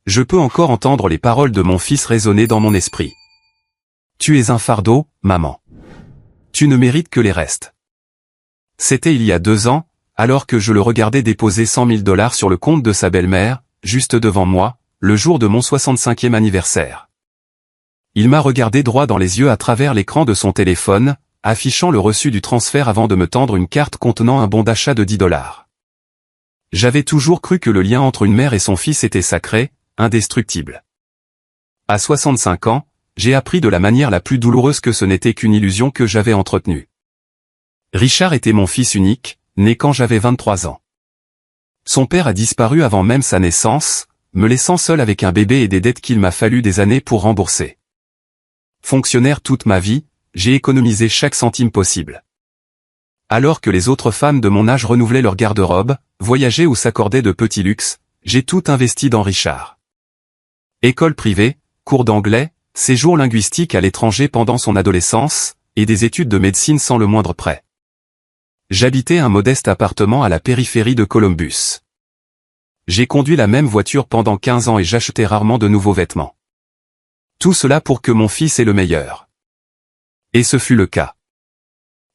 Je peux encore entendre les paroles de mon fils résonner dans mon esprit. Tu es un fardeau, maman. Tu ne mérites que les restes. C'était il y a 2 ans, alors que je le regardais déposer 100 000 $ sur le compte de sa belle-mère, juste devant moi, le jour de mon 65e anniversaire. Il m'a regardé droit dans les yeux à travers l'écran de son téléphone, affichant le reçu du transfert avant de me tendre une carte contenant un bon d'achat de 10 $. J'avais toujours cru que le lien entre une mère et son fils était sacré, indestructible. À 65 ans, j'ai appris de la manière la plus douloureuse que ce n'était qu'une illusion que j'avais entretenue. Richard était mon fils unique, né quand j'avais 23 ans. Son père a disparu avant même sa naissance, me laissant seul avec un bébé et des dettes qu'il m'a fallu des années pour rembourser. Fonctionnaire toute ma vie, j'ai économisé chaque centime possible. Alors que les autres femmes de mon âge renouvelaient leur garde-robe, voyageaient ou s'accordaient de petits luxes, j'ai tout investi dans Richard. École privée, cours d'anglais, séjour linguistique à l'étranger pendant son adolescence, et des études de médecine sans le moindre prêt. J'habitais un modeste appartement à la périphérie de Columbus. J'ai conduit la même voiture pendant 15 ans et j'achetais rarement de nouveaux vêtements. Tout cela pour que mon fils ait le meilleur. Et ce fut le cas.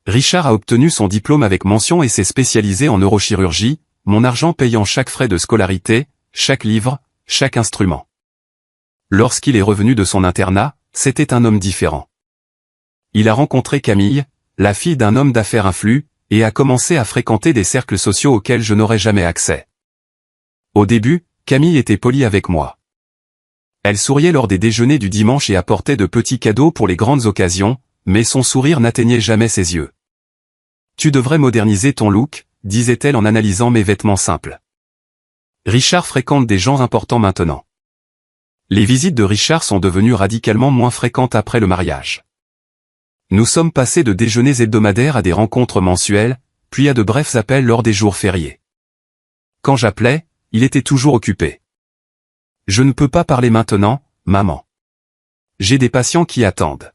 Richard a obtenu son diplôme avec mention et s'est spécialisé en neurochirurgie, mon argent payant chaque frais de scolarité, chaque livre, chaque instrument. Lorsqu'il est revenu de son internat, c'était un homme différent. Il a rencontré Camille, la fille d'un homme d'affaires influent, et a commencé à fréquenter des cercles sociaux auxquels je n'aurais jamais accès. Au début, Camille était polie avec moi. Elle souriait lors des déjeuners du dimanche et apportait de petits cadeaux pour les grandes occasions, mais son sourire n'atteignait jamais ses yeux. « Tu devrais moderniser ton look », disait-elle en analysant mes vêtements simples. Richard fréquente des gens importants maintenant. Les visites de Richard sont devenues radicalement moins fréquentes après le mariage. Nous sommes passés de déjeuners hebdomadaires à des rencontres mensuelles, puis à de brefs appels lors des jours fériés. Quand j'appelais, il était toujours occupé. « Je ne peux pas parler maintenant, maman. J'ai des patients qui attendent. »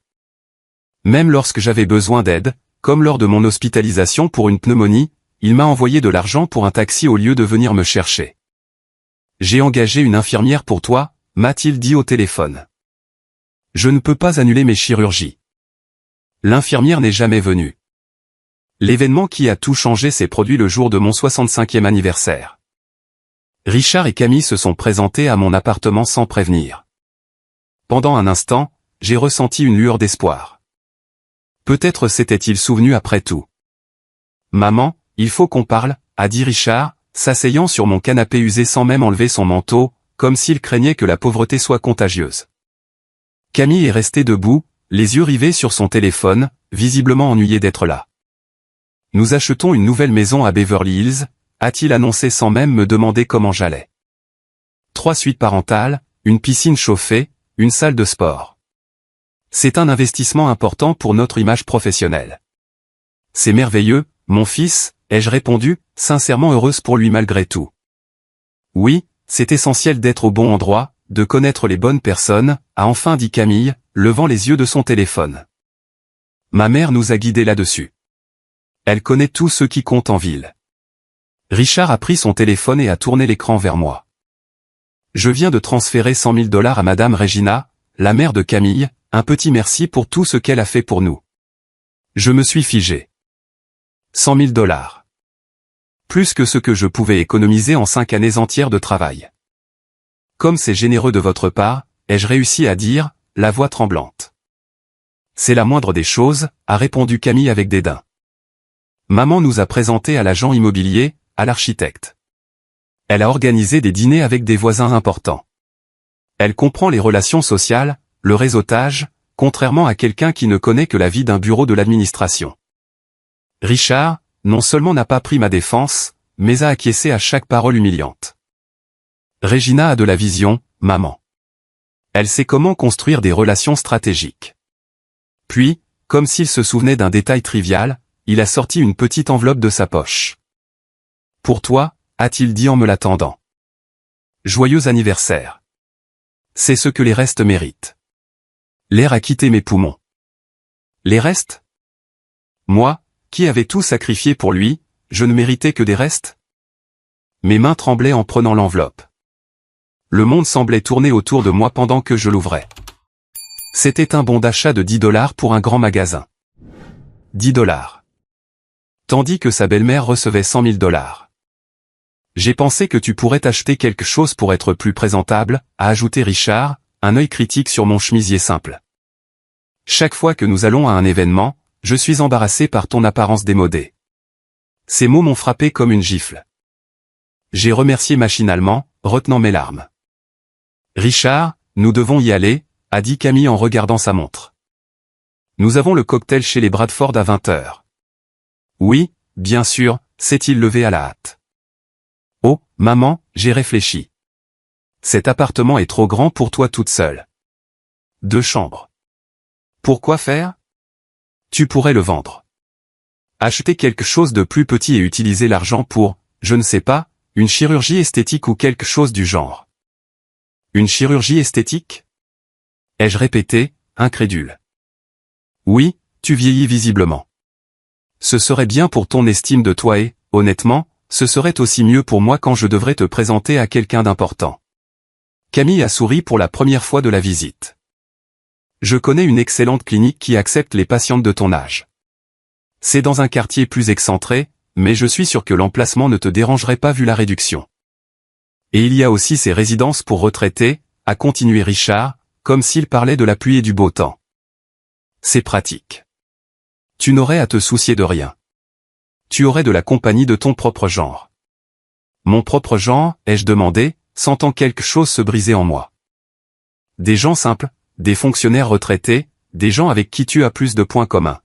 Même lorsque j'avais besoin d'aide, comme lors de mon hospitalisation pour une pneumonie, il m'a envoyé de l'argent pour un taxi au lieu de venir me chercher. « J'ai engagé une infirmière pour toi », m'a-t-il dit au téléphone. « Je ne peux pas annuler mes chirurgies. » L'infirmière n'est jamais venue. L'événement qui a tout changé s'est produit le jour de mon 65e anniversaire. Richard et Camille se sont présentés à mon appartement sans prévenir. Pendant un instant, j'ai ressenti une lueur d'espoir. Peut-être s'était-il souvenu après tout. « Maman, il faut qu'on parle », a dit Richard, s'asseyant sur mon canapé usé sans même enlever son manteau, comme s'il craignait que la pauvreté soit contagieuse. Camille est restée debout, les yeux rivés sur son téléphone, visiblement ennuyée d'être là. « Nous achetons une nouvelle maison à Beverly Hills », a-t-il annoncé sans même me demander comment j'allais. 3 suites parentales, une piscine chauffée, une salle de sport. C'est un investissement important pour notre image professionnelle. C'est merveilleux, mon fils, ai-je répondu, sincèrement heureuse pour lui malgré tout. Oui, c'est essentiel d'être au bon endroit, de connaître les bonnes personnes, a enfin dit Camille, levant les yeux de son téléphone. Ma mère nous a guidés là-dessus. Elle connaît tout ce qui compte en ville. Richard a pris son téléphone et a tourné l'écran vers moi. Je viens de transférer 100 000 $ à Madame Regina, la mère de Camille, un petit merci pour tout ce qu'elle a fait pour nous. Je me suis figé. 100 000 $. Plus que ce que je pouvais économiser en 5 années entières de travail. Comme c'est généreux de votre part, ai-je réussi à dire, la voix tremblante. C'est la moindre des choses, a répondu Camille avec dédain. Maman nous a présentés à l'agent immobilier, à l'architecte. Elle a organisé des dîners avec des voisins importants. Elle comprend les relations sociales, le réseautage, contrairement à quelqu'un qui ne connaît que la vie d'un bureau de l'administration. Richard, non seulement n'a pas pris ma défense, mais a acquiescé à chaque parole humiliante. Regina a de la vision, maman. Elle sait comment construire des relations stratégiques. Puis, comme s'il se souvenait d'un détail trivial, il a sorti une petite enveloppe de sa poche. « Pour toi », a-t-il dit en me la tendant. « Joyeux anniversaire. C'est ce que les restes méritent. » L'air a quitté mes poumons. Les restes ? Moi, qui avais tout sacrifié pour lui, je ne méritais que des restes ? Mes mains tremblaient en prenant l'enveloppe. Le monde semblait tourner autour de moi pendant que je l'ouvrais. C'était un bon d'achat de 10 $ pour un grand magasin. 10 $. Tandis que sa belle-mère recevait 100 000 $. J'ai pensé que tu pourrais t'acheter quelque chose pour être plus présentable, a ajouté Richard, un œil critique sur mon chemisier simple. Chaque fois que nous allons à un événement, je suis embarrassé par ton apparence démodée. Ces mots m'ont frappé comme une gifle. J'ai remercié machinalement, retenant mes larmes. Richard, nous devons y aller, a dit Camille en regardant sa montre. Nous avons le cocktail chez les Bradford à 20 h. Oui, bien sûr, s'est-il levé à la hâte. Oh, maman, j'ai réfléchi. Cet appartement est trop grand pour toi toute seule. 2 chambres. Pourquoi faire? Tu pourrais le vendre. Acheter quelque chose de plus petit et utiliser l'argent pour, je ne sais pas, une chirurgie esthétique ou quelque chose du genre. Une chirurgie esthétique? Ai-je répété, incrédule. Oui, tu vieillis visiblement. Ce serait bien pour ton estime de toi et, honnêtement, ce serait aussi mieux pour moi quand je devrais te présenter à quelqu'un d'important. Camille a souri pour la première fois de la visite. Je connais une excellente clinique qui accepte les patientes de ton âge. C'est dans un quartier plus excentré, mais je suis sûr que l'emplacement ne te dérangerait pas vu la réduction. Et il y a aussi ces résidences pour retraités, a continué Richard, comme s'il parlait de la pluie et du beau temps. C'est pratique. Tu n'aurais à te soucier de rien. Tu aurais de la compagnie de ton propre genre. Mon propre genre, ai-je demandé, sentant quelque chose se briser en moi. Des gens simples, des fonctionnaires retraités, des gens avec qui tu as plus de points communs.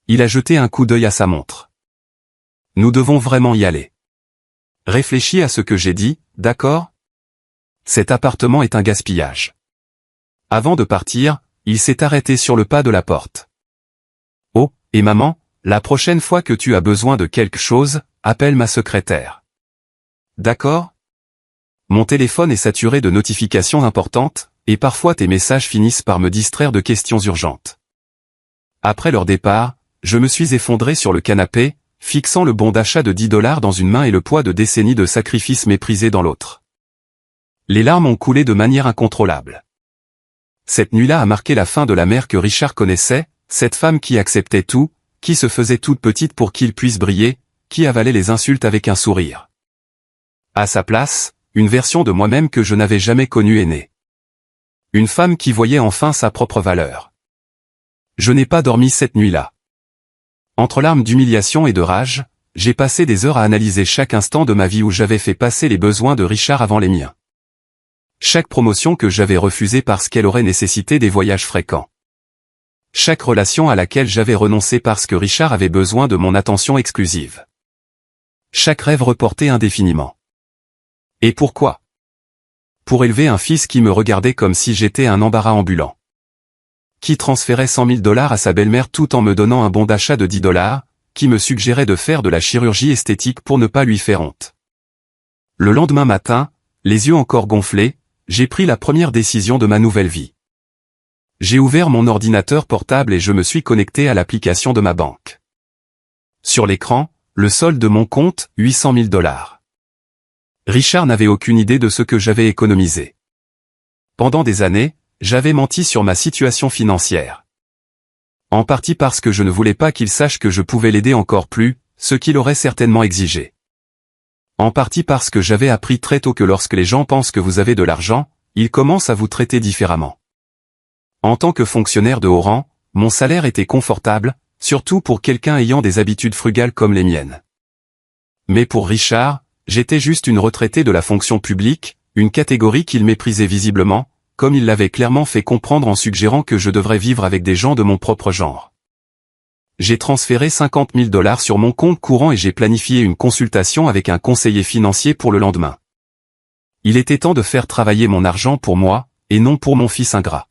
Il a jeté un coup d'œil à sa montre. Nous devons vraiment y aller. Réfléchis à ce que j'ai dit, d'accord? Cet appartement est un gaspillage. Avant de partir, il s'est arrêté sur le pas de la porte. Oh, et maman, la prochaine fois que tu as besoin de quelque chose, appelle ma secrétaire. D'accord? Mon téléphone est saturé de notifications importantes, et parfois tes messages finissent par me distraire de questions urgentes. Après leur départ, je me suis effondré sur le canapé, fixant le bon d'achat de 10 $ dans une main et le poids de décennies de sacrifices méprisés dans l'autre. Les larmes ont coulé de manière incontrôlable. Cette nuit-là a marqué la fin de la mère que Richard connaissait, cette femme qui acceptait tout, qui se faisait toute petite pour qu'il puisse briller, qui avalait les insultes avec un sourire. À sa place, une version de moi-même que je n'avais jamais connue est née. Une femme qui voyait enfin sa propre valeur. Je n'ai pas dormi cette nuit-là. Entre larmes d'humiliation et de rage, j'ai passé des heures à analyser chaque instant de ma vie où j'avais fait passer les besoins de Richard avant les miens. Chaque promotion que j'avais refusée parce qu'elle aurait nécessité des voyages fréquents. Chaque relation à laquelle j'avais renoncé parce que Richard avait besoin de mon attention exclusive. Chaque rêve reporté indéfiniment. Et pourquoi? Pour élever un fils qui me regardait comme si j'étais un embarras ambulant. Qui transférait 100 000 $ à sa belle-mère tout en me donnant un bon d'achat de 10 $, qui me suggérait de faire de la chirurgie esthétique pour ne pas lui faire honte. Le lendemain matin, les yeux encore gonflés, j'ai pris la première décision de ma nouvelle vie. J'ai ouvert mon ordinateur portable et je me suis connecté à l'application de ma banque. Sur l'écran, le solde de mon compte, 800 000 $. Richard n'avait aucune idée de ce que j'avais économisé. Pendant des années, j'avais menti sur ma situation financière. En partie parce que je ne voulais pas qu'il sache que je pouvais l'aider encore plus, ce qu'il aurait certainement exigé. En partie parce que j'avais appris très tôt que lorsque les gens pensent que vous avez de l'argent, ils commencent à vous traiter différemment. En tant que fonctionnaire de haut rang, mon salaire était confortable, surtout pour quelqu'un ayant des habitudes frugales comme les miennes. Mais pour Richard, j'étais juste une retraitée de la fonction publique, une catégorie qu'il méprisait visiblement, comme il l'avait clairement fait comprendre en suggérant que je devrais vivre avec des gens de mon propre genre. J'ai transféré 50 000 $ sur mon compte courant et j'ai planifié une consultation avec un conseiller financier pour le lendemain. Il était temps de faire travailler mon argent pour moi, et non pour mon fils ingrat.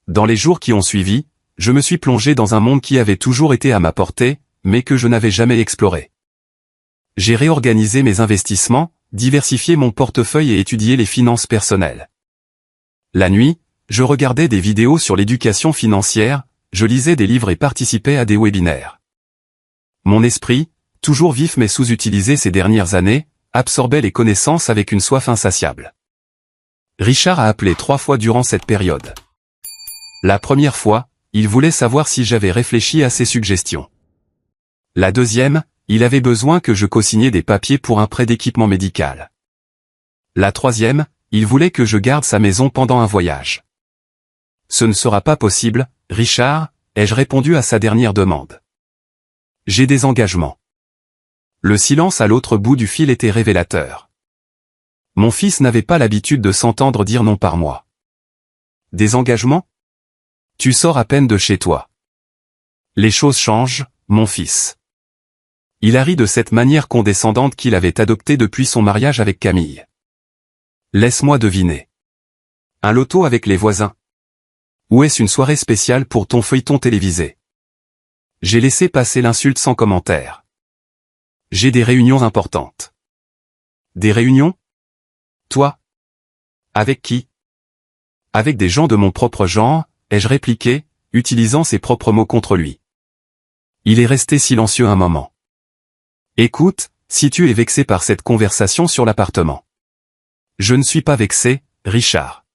Dans les jours qui ont suivi, je me suis plongé dans un monde qui avait toujours été à ma portée, mais que je n'avais jamais exploré. J'ai réorganisé mes investissements, diversifié mon portefeuille et étudié les finances personnelles. La nuit, je regardais des vidéos sur l'éducation financière, je lisais des livres et participais à des webinaires. Mon esprit, toujours vif mais sous-utilisé ces dernières années, absorbait les connaissances avec une soif insatiable. Richard a appelé 3 fois durant cette période. La première fois, il voulait savoir si j'avais réfléchi à ses suggestions. La deuxième, il avait besoin que je co-signais des papiers pour un prêt d'équipement médical. La troisième, il voulait que je garde sa maison pendant un voyage. Ce ne sera pas possible, Richard, ai-je répondu à sa dernière demande. J'ai des engagements. Le silence à l'autre bout du fil était révélateur. Mon fils n'avait pas l'habitude de s'entendre dire non par moi. Des engagements? Tu sors à peine de chez toi. Les choses changent, mon fils. Il a ri de cette manière condescendante qu'il avait adoptée depuis son mariage avec Camille. Laisse-moi deviner. Un loto avec les voisins? Ou est-ce une soirée spéciale pour ton feuilleton télévisé? J'ai laissé passer l'insulte sans commentaire. J'ai des réunions importantes. Des réunions? Toi? Avec qui? Avec des gens de mon propre genre, ai-je répliqué, utilisant ses propres mots contre lui. Il est resté silencieux un moment. Écoute, si tu es vexé par cette conversation sur l'appartement. Je ne suis pas vexé, Richard.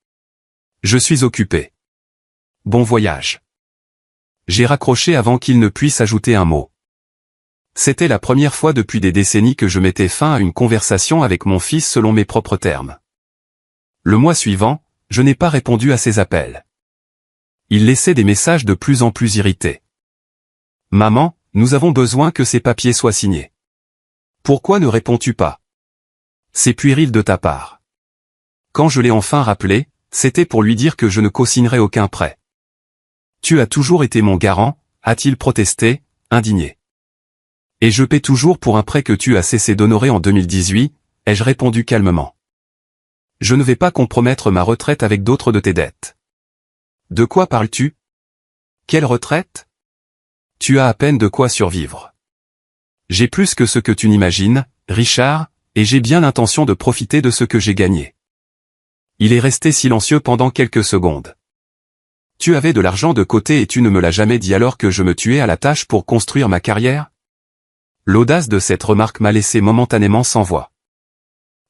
Je suis occupé. Bon voyage. J'ai raccroché avant qu'il ne puisse ajouter un mot. C'était la première fois depuis des décennies que je mettais fin à une conversation avec mon fils selon mes propres termes. Le mois suivant, je n'ai pas répondu à ses appels. Il laissait des messages de plus en plus irrités. Maman, nous avons besoin que ces papiers soient signés. Pourquoi ne réponds-tu pas? C'est puéril de ta part. Quand je l'ai enfin rappelé, c'était pour lui dire que je ne co-signerais aucun prêt. Tu as toujours été mon garant, a-t-il protesté, indigné. Et je paie toujours pour un prêt que tu as cessé d'honorer en 2018, ai-je répondu calmement. Je ne vais pas compromettre ma retraite avec d'autres de tes dettes. De quoi parles-tu? Quelle retraite? Tu as à peine de quoi survivre. J'ai plus que ce que tu n'imagines, Richard, et j'ai bien l'intention de profiter de ce que j'ai gagné. Il est resté silencieux pendant quelques secondes. Tu avais de l'argent de côté et tu ne me l'as jamais dit alors que je me tuais à la tâche pour construire ma carrière? L'audace de cette remarque m'a laissé momentanément sans voix.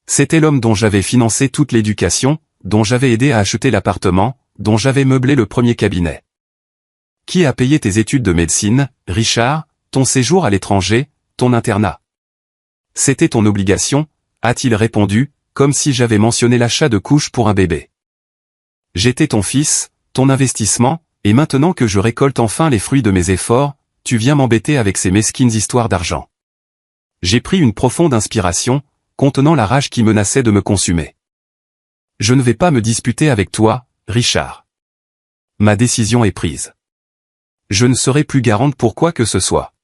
C'était l'homme dont j'avais financé toute l'éducation, dont j'avais aidé à acheter l'appartement, dont j'avais meublé le premier cabinet. Qui a payé tes études de médecine, Richard, ton séjour à l'étranger, ton internat? C'était ton obligation, a-t-il répondu, comme si j'avais mentionné l'achat de couches pour un bébé. J'étais ton fils, ton investissement, et maintenant que je récolte enfin les fruits de mes efforts, tu viens m'embêter avec ces mesquines histoires d'argent. J'ai pris une profonde inspiration, contenant la rage qui menaçait de me consumer. Je ne vais pas me disputer avec toi, Richard. Ma décision est prise. Je ne serai plus garante pour quoi que ce soit.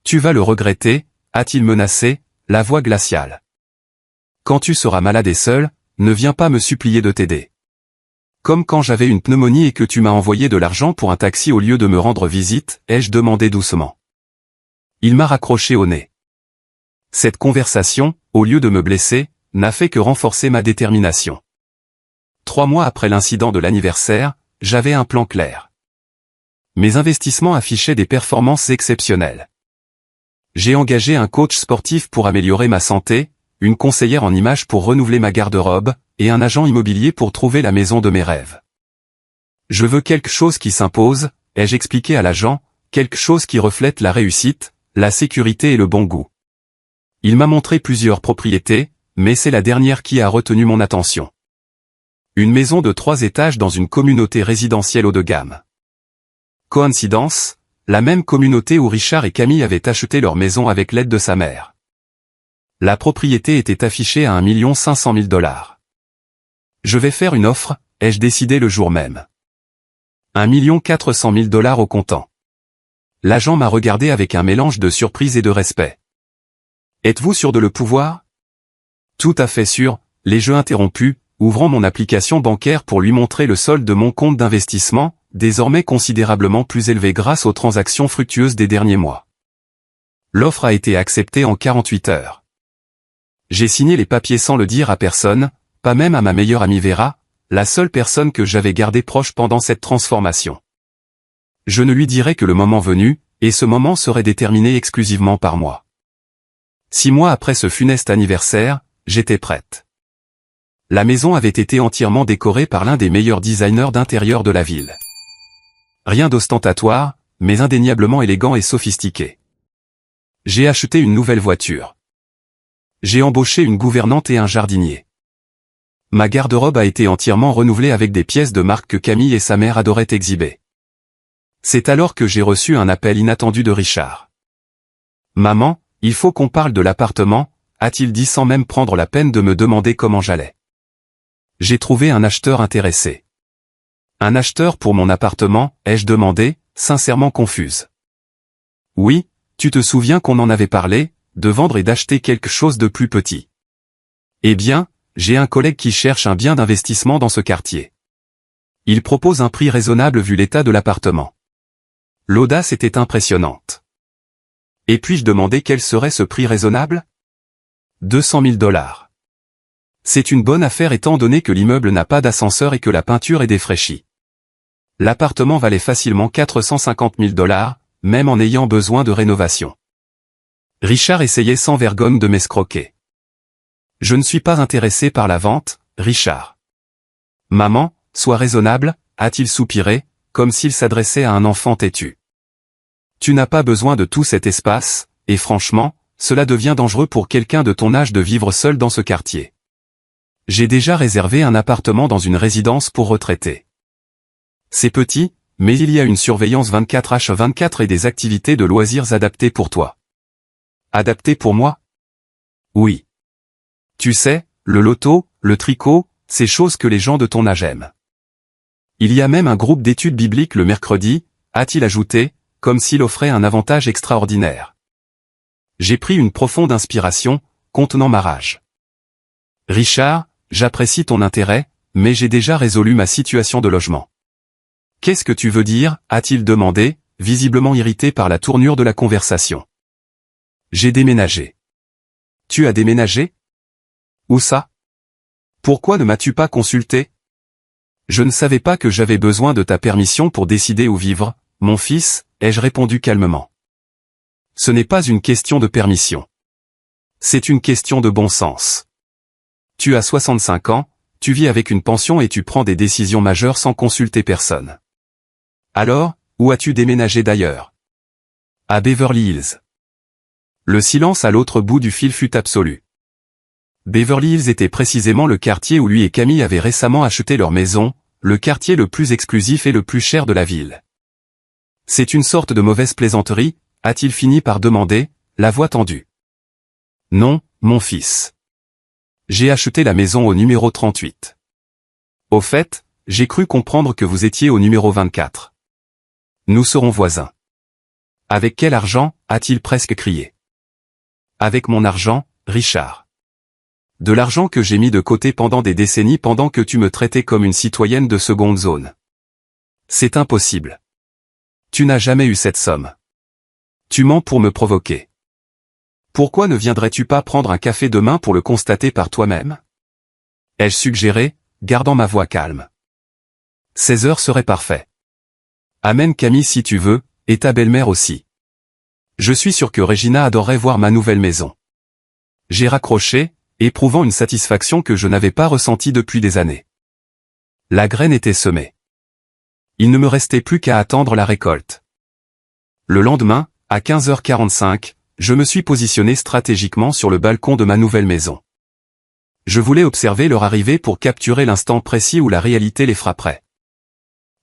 Tu vas le regretter, a-t-il menacé, la voix glaciale. Quand tu seras malade et seul, ne viens pas me supplier de t'aider. Comme quand j'avais une pneumonie et que tu m'as envoyé de l'argent pour un taxi au lieu de me rendre visite, ai-je demandé doucement. Il m'a raccroché au nez. Cette conversation, au lieu de me blesser, n'a fait que renforcer ma détermination. 3 mois après l'incident de l'anniversaire, j'avais un plan clair. Mes investissements affichaient des performances exceptionnelles. J'ai engagé un coach sportif pour améliorer ma santé, une conseillère en images pour renouveler ma garde-robe, et un agent immobilier pour trouver la maison de mes rêves. Je veux quelque chose qui s'impose, ai-je expliqué à l'agent, quelque chose qui reflète la réussite, la sécurité et le bon goût. Il m'a montré plusieurs propriétés, mais c'est la dernière qui a retenu mon attention. Une maison de 3 étages dans une communauté résidentielle haut de gamme. Coïncidence, la même communauté où Richard et Camille avaient acheté leur maison avec l'aide de sa mère. La propriété était affichée à 1 500 000 $. Je vais faire une offre, ai-je décidé le jour même. 1 400 000 $ au comptant. L'agent m'a regardé avec un mélange de surprise et de respect. Êtes-vous sûr de le pouvoir? Tout à fait sûr, les jeux interrompus, ouvrant mon application bancaire pour lui montrer le solde de mon compte d'investissement, désormais considérablement plus élevé grâce aux transactions fructueuses des derniers mois. L'offre a été acceptée en 48 heures. J'ai signé les papiers sans le dire à personne, pas même à ma meilleure amie Vera, la seule personne que j'avais gardée proche pendant cette transformation. Je ne lui dirai que le moment venu, et ce moment serait déterminé exclusivement par moi. 6 mois après ce funeste anniversaire, j'étais prête. La maison avait été entièrement décorée par l'un des meilleurs designers d'intérieur de la ville. Rien d'ostentatoire, mais indéniablement élégant et sophistiqué. J'ai acheté une nouvelle voiture. J'ai embauché une gouvernante et un jardinier. Ma garde-robe a été entièrement renouvelée avec des pièces de marque que Camille et sa mère adoraient exhiber. C'est alors que j'ai reçu un appel inattendu de Richard. « Maman, il faut qu'on parle de l'appartement », a-t-il dit sans même prendre la peine de me demander comment j'allais. J'ai trouvé un acheteur intéressé. Un acheteur pour mon appartement, ai-je demandé, sincèrement confuse. Oui, tu te souviens qu'on en avait parlé, de vendre et d'acheter quelque chose de plus petit. Eh bien, j'ai un collègue qui cherche un bien d'investissement dans ce quartier. Il propose un prix raisonnable vu l'état de l'appartement. L'audace était impressionnante. Et puis-je demander quel serait ce prix raisonnable ? 200 000 $. C'est une bonne affaire étant donné que l'immeuble n'a pas d'ascenseur et que la peinture est défraîchie. L'appartement valait facilement 450 000 $, même en ayant besoin de rénovation. Richard essayait sans vergogne de m'escroquer. Je ne suis pas intéressé par la vente, Richard. Maman, sois raisonnable, a-t-il soupiré, comme s'il s'adressait à un enfant têtu. Tu n'as pas besoin de tout cet espace, et franchement, cela devient dangereux pour quelqu'un de ton âge de vivre seul dans ce quartier. J'ai déjà réservé un appartement dans une résidence pour retraités. C'est petit, mais il y a une surveillance 24h24 et des activités de loisirs adaptées pour toi. Adaptées pour moi ? Oui. Tu sais, le loto, le tricot, ces choses que les gens de ton âge aiment. Il y a même un groupe d'études bibliques le mercredi, a-t-il ajouté, comme s'il offrait un avantage extraordinaire. J'ai pris une profonde inspiration, contenant ma rage. Richard, j'apprécie ton intérêt, mais j'ai déjà résolu ma situation de logement. Qu'est-ce que tu veux dire, a-t-il demandé, visiblement irrité par la tournure de la conversation. J'ai déménagé. Tu as déménagé ? Où ça ? Pourquoi ne m'as-tu pas consulté ? Je ne savais pas que j'avais besoin de ta permission pour décider où vivre, mon fils, ai-je répondu calmement. Ce n'est pas une question de permission. C'est une question de bon sens. Tu as 65 ans, tu vis avec une pension et tu prends des décisions majeures sans consulter personne. Alors, où as-tu déménagé d'ailleurs ? À Beverly Hills. Le silence à l'autre bout du fil fut absolu. Beverly Hills était précisément le quartier où lui et Camille avaient récemment acheté leur maison, le quartier le plus exclusif et le plus cher de la ville. C'est une sorte de mauvaise plaisanterie, a-t-il fini par demander, la voix tendue. Non, mon fils. J'ai acheté la maison au numéro 38. Au fait, j'ai cru comprendre que vous étiez au numéro 24. Nous serons voisins. Avec quel argent, a-t-il presque crié. Avec mon argent, Richard. De l'argent que j'ai mis de côté pendant des décennies pendant que tu me traitais comme une citoyenne de seconde zone. C'est impossible. Tu n'as jamais eu cette somme. Tu mens pour me provoquer. Pourquoi ne viendrais-tu pas prendre un café demain pour le constater par toi-même ? Ai-je suggéré, gardant ma voix calme. 16 heures serait parfait. Amène Camille si tu veux, et ta belle-mère aussi. Je suis sûr que Regina adorerait voir ma nouvelle maison. J'ai raccroché, éprouvant une satisfaction que je n'avais pas ressentie depuis des années. La graine était semée. Il ne me restait plus qu'à attendre la récolte. Le lendemain, à 15h45, je me suis positionné stratégiquement sur le balcon de ma nouvelle maison. Je voulais observer leur arrivée pour capturer l'instant précis où la réalité les frapperait.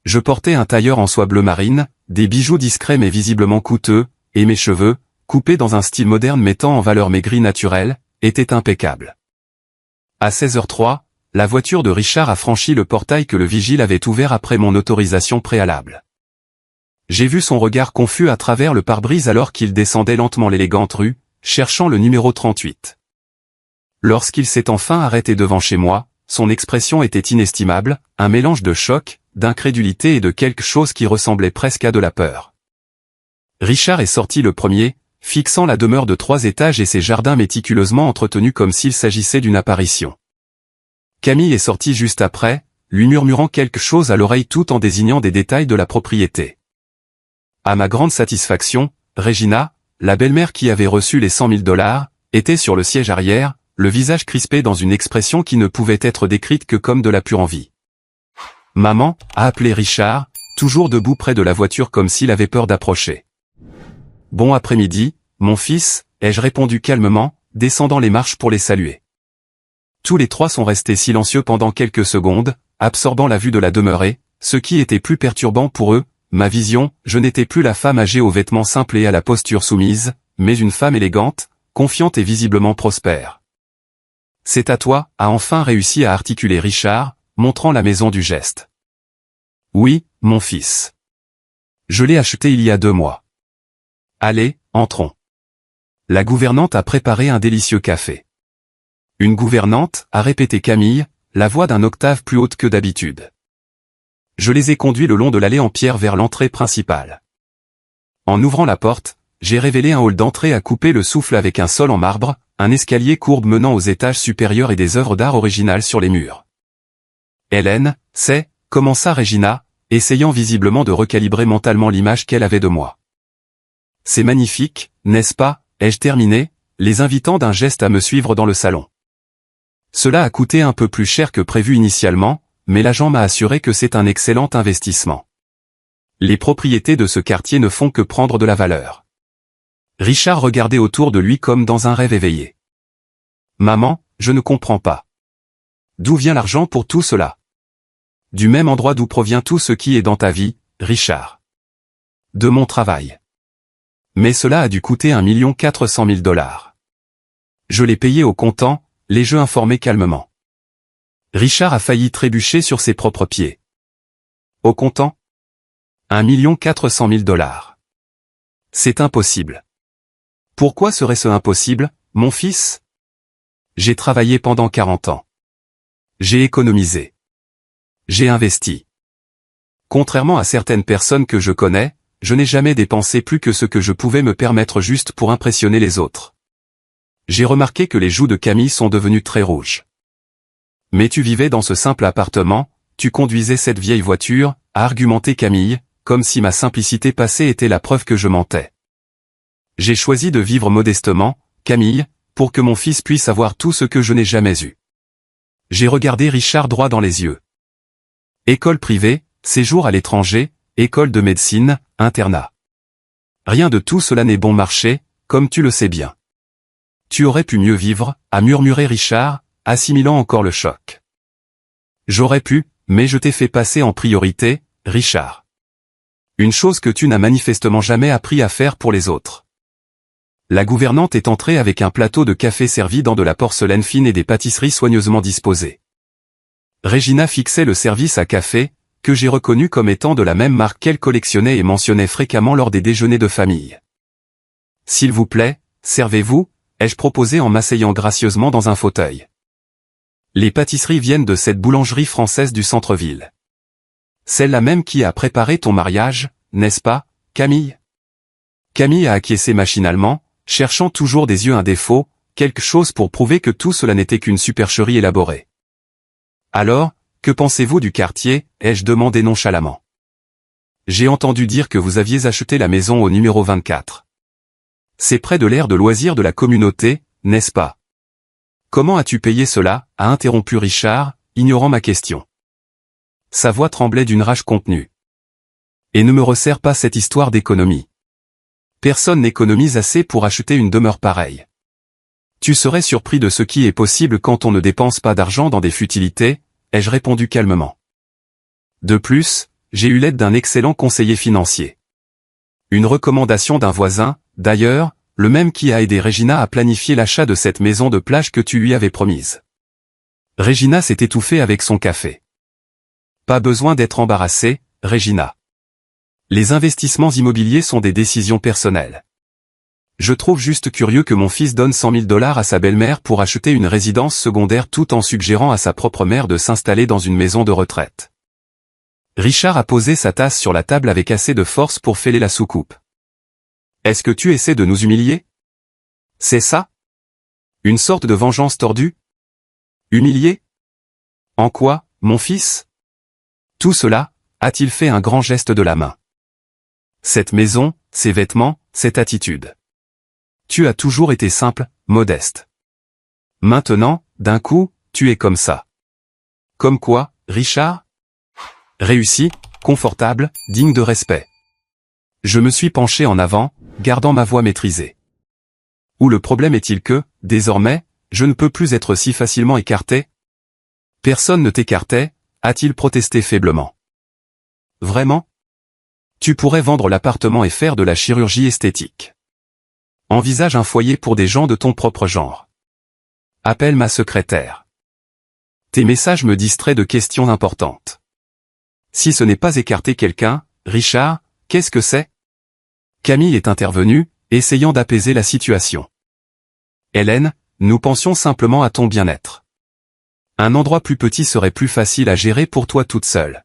Je portais un tailleur en soie bleu marine, des bijoux discrets mais visiblement coûteux, et mes cheveux, coupés dans un style moderne mettant en valeur mes gris naturels, étaient impeccables. À 16h03, la voiture de Richard a franchi le portail que le vigile avait ouvert après mon autorisation préalable. J'ai vu son regard confus à travers le pare-brise alors qu'il descendait lentement l'élégante rue, cherchant le numéro 38. Lorsqu'il s'est enfin arrêté devant chez moi, son expression était inestimable, un mélange de choc, d'incrédulité et de quelque chose qui ressemblait presque à de la peur. Richard est sorti le premier, fixant la demeure de 3 étages et ses jardins méticuleusement entretenus comme s'il s'agissait d'une apparition. Camille est sortie juste après, lui murmurant quelque chose à l'oreille tout en désignant des détails de la propriété. À ma grande satisfaction, Regina, la belle-mère qui avait reçu les 100 000 $, était sur le siège arrière, le visage crispé dans une expression qui ne pouvait être décrite que comme de la pure envie. Maman, a appelé Richard, toujours debout près de la voiture comme s'il avait peur d'approcher. Bon après-midi, mon fils, ai-je répondu calmement, descendant les marches pour les saluer. Tous les trois sont restés silencieux pendant quelques secondes, absorbant la vue de la demeurée, ce qui était plus perturbant pour eux, ma vision, je n'étais plus la femme âgée aux vêtements simples et à la posture soumise, mais une femme élégante, confiante et visiblement prospère. C'est à toi, a enfin réussi à articuler Richard, montrant la maison du geste. Oui, mon fils. Je l'ai achetée il y a 2 mois. Allez, entrons. La gouvernante a préparé un délicieux café. Une gouvernante, a répété Camille, la voix d'un octave plus haute que d'habitude. Je les ai conduits le long de l'allée en pierre vers l'entrée principale. En ouvrant la porte, j'ai révélé un hall d'entrée à couper le souffle avec un sol en marbre, un escalier courbe menant aux étages supérieurs et des œuvres d'art originales sur les murs. Hélène, c'est, commença Regina, essayant visiblement de recalibrer mentalement l'image qu'elle avait de moi. C'est magnifique, n'est-ce pas, ai-je terminé, les invitant d'un geste à me suivre dans le salon. Cela a coûté un peu plus cher que prévu initialement, mais l'agent m'a assuré que c'est un excellent investissement. Les propriétés de ce quartier ne font que prendre de la valeur. Richard regardait autour de lui comme dans un rêve éveillé. Maman, je ne comprends pas. D'où vient l'argent pour tout cela? Du même endroit d'où provient tout ce qui est dans ta vie, Richard. De mon travail. Mais cela a dû coûter 1 400 000 $. Je l'ai payé au comptant, les jeux informaient calmement. Richard a failli trébucher sur ses propres pieds. Au comptant? 1 400 000 $. C'est impossible. Pourquoi serait-ce impossible, mon fils? J'ai travaillé pendant 40 ans. J'ai économisé. J'ai investi. Contrairement à certaines personnes que je connais, je n'ai jamais dépensé plus que ce que je pouvais me permettre juste pour impressionner les autres. J'ai remarqué que les joues de Camille sont devenues très rouges. Mais tu vivais dans ce simple appartement, tu conduisais cette vieille voiture, a argumenté Camille, comme si ma simplicité passée était la preuve que je mentais. J'ai choisi de vivre modestement, Camille, pour que mon fils puisse avoir tout ce que je n'ai jamais eu. J'ai regardé Richard droit dans les yeux. École privée, séjour à l'étranger, école de médecine, internat. Rien de tout cela n'est bon marché, comme tu le sais bien. Tu aurais pu mieux vivre, a murmuré Richard, assimilant encore le choc. J'aurais pu, mais je t'ai fait passer en priorité, Richard. Une chose que tu n'as manifestement jamais appris à faire pour les autres. La gouvernante est entrée avec un plateau de café servi dans de la porcelaine fine et des pâtisseries soigneusement disposées. Regina fixait le service à café, que j'ai reconnu comme étant de la même marque qu'elle collectionnait et mentionnait fréquemment lors des déjeuners de famille. S'il vous plaît, servez-vous, ai-je proposé en m'asseyant gracieusement dans un fauteuil. Les pâtisseries viennent de cette boulangerie française du centre-ville. Celle-là même qui a préparé ton mariage, n'est-ce pas, Camille? Camille a acquiescé machinalement, cherchant toujours des yeux un défaut, quelque chose pour prouver que tout cela n'était qu'une supercherie élaborée. Alors, que pensez-vous du quartier, ai-je demandé nonchalamment. J'ai entendu dire que vous aviez acheté la maison au numéro 24. C'est près de l'aire de loisirs de la communauté, n'est-ce pas? Comment as-tu payé cela, a interrompu Richard, ignorant ma question. Sa voix tremblait d'une rage contenue. Et ne me resserre pas cette histoire d'économie. Personne n'économise assez pour acheter une demeure pareille. Tu serais surpris de ce qui est possible quand on ne dépense pas d'argent dans des futilités, ai-je répondu calmement. De plus, j'ai eu l'aide d'un excellent conseiller financier. Une recommandation d'un voisin, d'ailleurs, le même qui a aidé Regina à planifier l'achat de cette maison de plage que tu lui avais promise. Regina s'est étouffée avec son café. Pas besoin d'être embarrassée, Regina. Les investissements immobiliers sont des décisions personnelles. Je trouve juste curieux que mon fils donne 100 000 $ à sa belle-mère pour acheter une résidence secondaire tout en suggérant à sa propre mère de s'installer dans une maison de retraite. Richard a posé sa tasse sur la table avec assez de force pour fêler la soucoupe. Est-ce que tu essaies de nous humilier? C'est ça? Une sorte de vengeance tordue? Humilié? En quoi, mon fils? Tout cela, a-t-il fait un grand geste de la main. Cette maison, ces vêtements, cette attitude. Tu as toujours été simple, modeste. Maintenant, d'un coup, tu es comme ça. Comme quoi, Richard? Réussi, confortable, digne de respect. Je me suis penché en avant, gardant ma voix maîtrisée. Ou le problème est-il que, désormais, je ne peux plus être si facilement écarté? Personne ne t'écartait, a-t-il protesté faiblement. Vraiment? Tu pourrais vendre l'appartement et faire de la chirurgie esthétique. Envisage un foyer pour des gens de ton propre genre. Appelle ma secrétaire. Tes messages me distraient de questions importantes. Si ce n'est pas écarter quelqu'un, Richard, qu'est-ce que c'est? Camille est intervenue, essayant d'apaiser la situation. Hélène, nous pensions simplement à ton bien-être. Un endroit plus petit serait plus facile à gérer pour toi toute seule.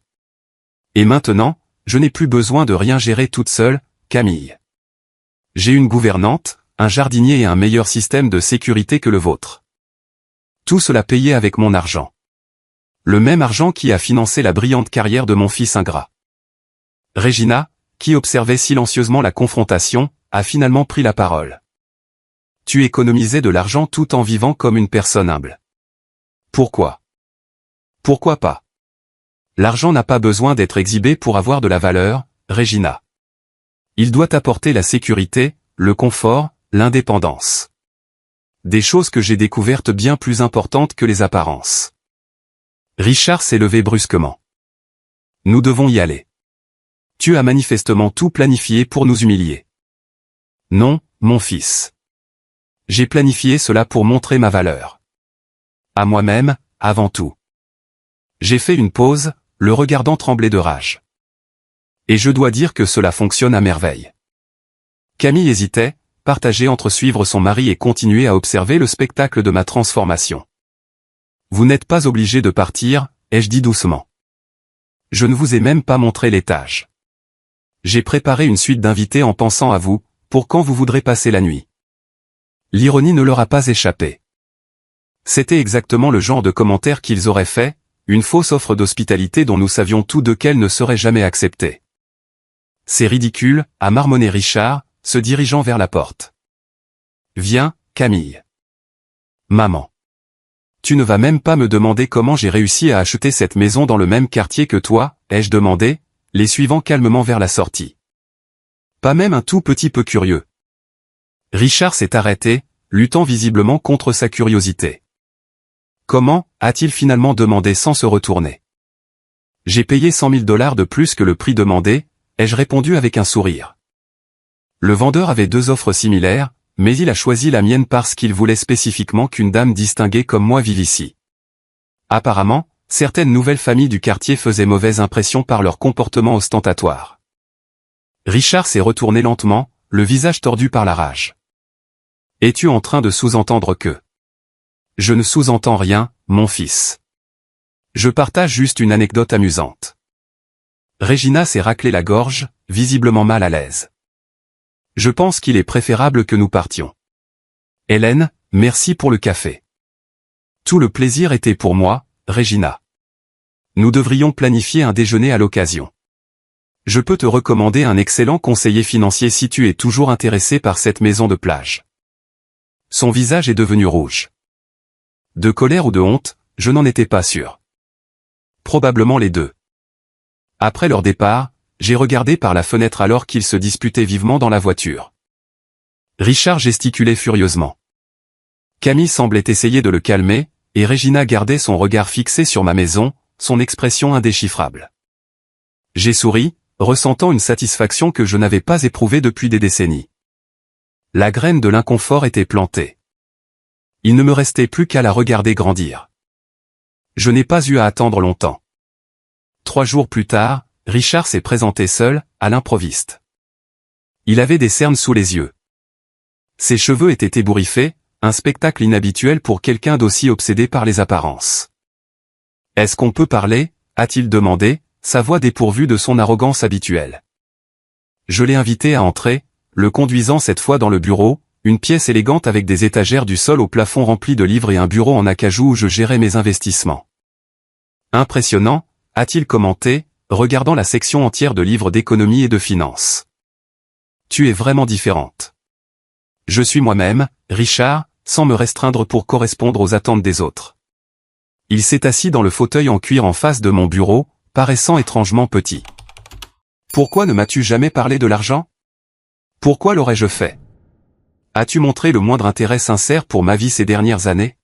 Et maintenant, je n'ai plus besoin de rien gérer toute seule, Camille. J'ai une gouvernante, un jardinier et un meilleur système de sécurité que le vôtre. Tout cela payé avec mon argent. Le même argent qui a financé la brillante carrière de mon fils ingrat. Regina, qui observait silencieusement la confrontation, a finalement pris la parole. Tu économisais de l'argent tout en vivant comme une personne humble. Pourquoi? Pourquoi pas? L'argent n'a pas besoin d'être exhibé pour avoir de la valeur, Regina. Il doit apporter la sécurité, le confort, l'indépendance. Des choses que j'ai découvertes bien plus importantes que les apparences. Richard s'est levé brusquement. Nous devons y aller. Tu as manifestement tout planifié pour nous humilier. Non, mon fils. J'ai planifié cela pour montrer ma valeur. À moi-même, avant tout. J'ai fait une pause, le regardant trembler de rage. Et je dois dire que cela fonctionne à merveille. Camille hésitait, partagée entre suivre son mari et continuer à observer le spectacle de ma transformation. Vous n'êtes pas obligé de partir, ai-je dit doucement. Je ne vous ai même pas montré l'étage. J'ai préparé une suite d'invités en pensant à vous, pour quand vous voudrez passer la nuit. L'ironie ne leur a pas échappé. C'était exactement le genre de commentaire qu'ils auraient fait, une fausse offre d'hospitalité dont nous savions tous deux qu'elle ne serait jamais acceptée. C'est ridicule, a marmonné Richard, se dirigeant vers la porte. Viens, Camille. Maman. Tu ne vas même pas me demander comment j'ai réussi à acheter cette maison dans le même quartier que toi, ai-je demandé, les suivant calmement vers la sortie. Pas même un tout petit peu curieux. Richard s'est arrêté, luttant visiblement contre sa curiosité. Comment, a-t-il finalement demandé sans se retourner. J'ai payé 100 000 $ de plus que le prix demandé, ai-je répondu avec un sourire. Le vendeur avait deux offres similaires, mais il a choisi la mienne parce qu'il voulait spécifiquement qu'une dame distinguée comme moi vive ici. Apparemment, certaines nouvelles familles du quartier faisaient mauvaise impression par leur comportement ostentatoire. Richard s'est retourné lentement, le visage tordu par la rage. Es-tu en train de sous-entendre que... Je ne sous-entends rien, mon fils. Je partage juste une anecdote amusante. Regina s'est raclé la gorge, visiblement mal à l'aise. Je pense qu'il est préférable que nous partions. Hélène, merci pour le café. Tout le plaisir était pour moi, Regina. Nous devrions planifier un déjeuner à l'occasion. Je peux te recommander un excellent conseiller financier si tu es toujours intéressé par cette maison de plage. Son visage est devenu rouge. De colère ou de honte, je n'en étais pas sûr. Probablement les deux. Après leur départ, j'ai regardé par la fenêtre alors qu'ils se disputaient vivement dans la voiture. Richard gesticulait furieusement. Camille semblait essayer de le calmer, et Regina gardait son regard fixé sur ma maison, son expression indéchiffrable. J'ai souri, ressentant une satisfaction que je n'avais pas éprouvée depuis des décennies. La graine de l'inconfort était plantée. Il ne me restait plus qu'à la regarder grandir. Je n'ai pas eu à attendre longtemps. 3 jours plus tard, Richard s'est présenté seul, à l'improviste. Il avait des cernes sous les yeux. Ses cheveux étaient ébouriffés, un spectacle inhabituel pour quelqu'un d'aussi obsédé par les apparences. « Est-ce qu'on peut parler ?» a-t-il demandé, sa voix dépourvue de son arrogance habituelle. Je l'ai invité à entrer, le conduisant cette fois dans le bureau, une pièce élégante avec des étagères du sol au plafond rempli de livres et un bureau en acajou où je gérais mes investissements. « Impressionnant », a-t-il commenté, regardant la section entière de livres d'économie et de finance. Tu es vraiment différente. Je suis moi-même, Richard, sans me restreindre pour correspondre aux attentes des autres. Il s'est assis dans le fauteuil en cuir en face de mon bureau, paraissant étrangement petit. Pourquoi ne m'as-tu jamais parlé de l'argent? Pourquoi l'aurais-je fait? As-tu montré le moindre intérêt sincère pour ma vie ces dernières années?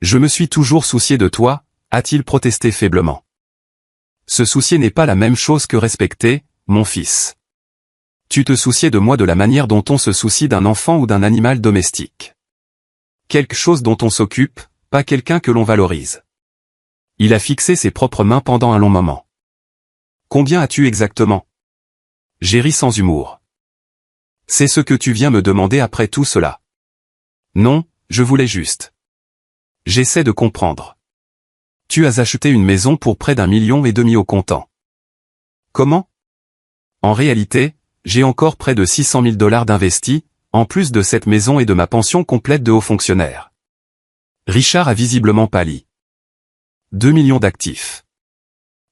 Je me suis toujours soucié de toi, a-t-il protesté faiblement. Se soucier n'est pas la même chose que respecter, mon fils. Tu te souciais de moi de la manière dont on se soucie d'un enfant ou d'un animal domestique. Quelque chose dont on s'occupe, pas quelqu'un que l'on valorise. Il a fixé ses propres mains pendant un long moment. Combien as-tu exactement? J'ai ri sans humour. C'est ce que tu viens me demander après tout cela. Non, je voulais juste. J'essaie de comprendre. Tu as acheté une maison pour près d'1,5 million au comptant. Comment? En réalité, j'ai encore près de 600 000 $ d'investis, en plus de cette maison et de ma pension complète de haut fonctionnaire. Richard a visiblement pâli. 2 millions d'actifs.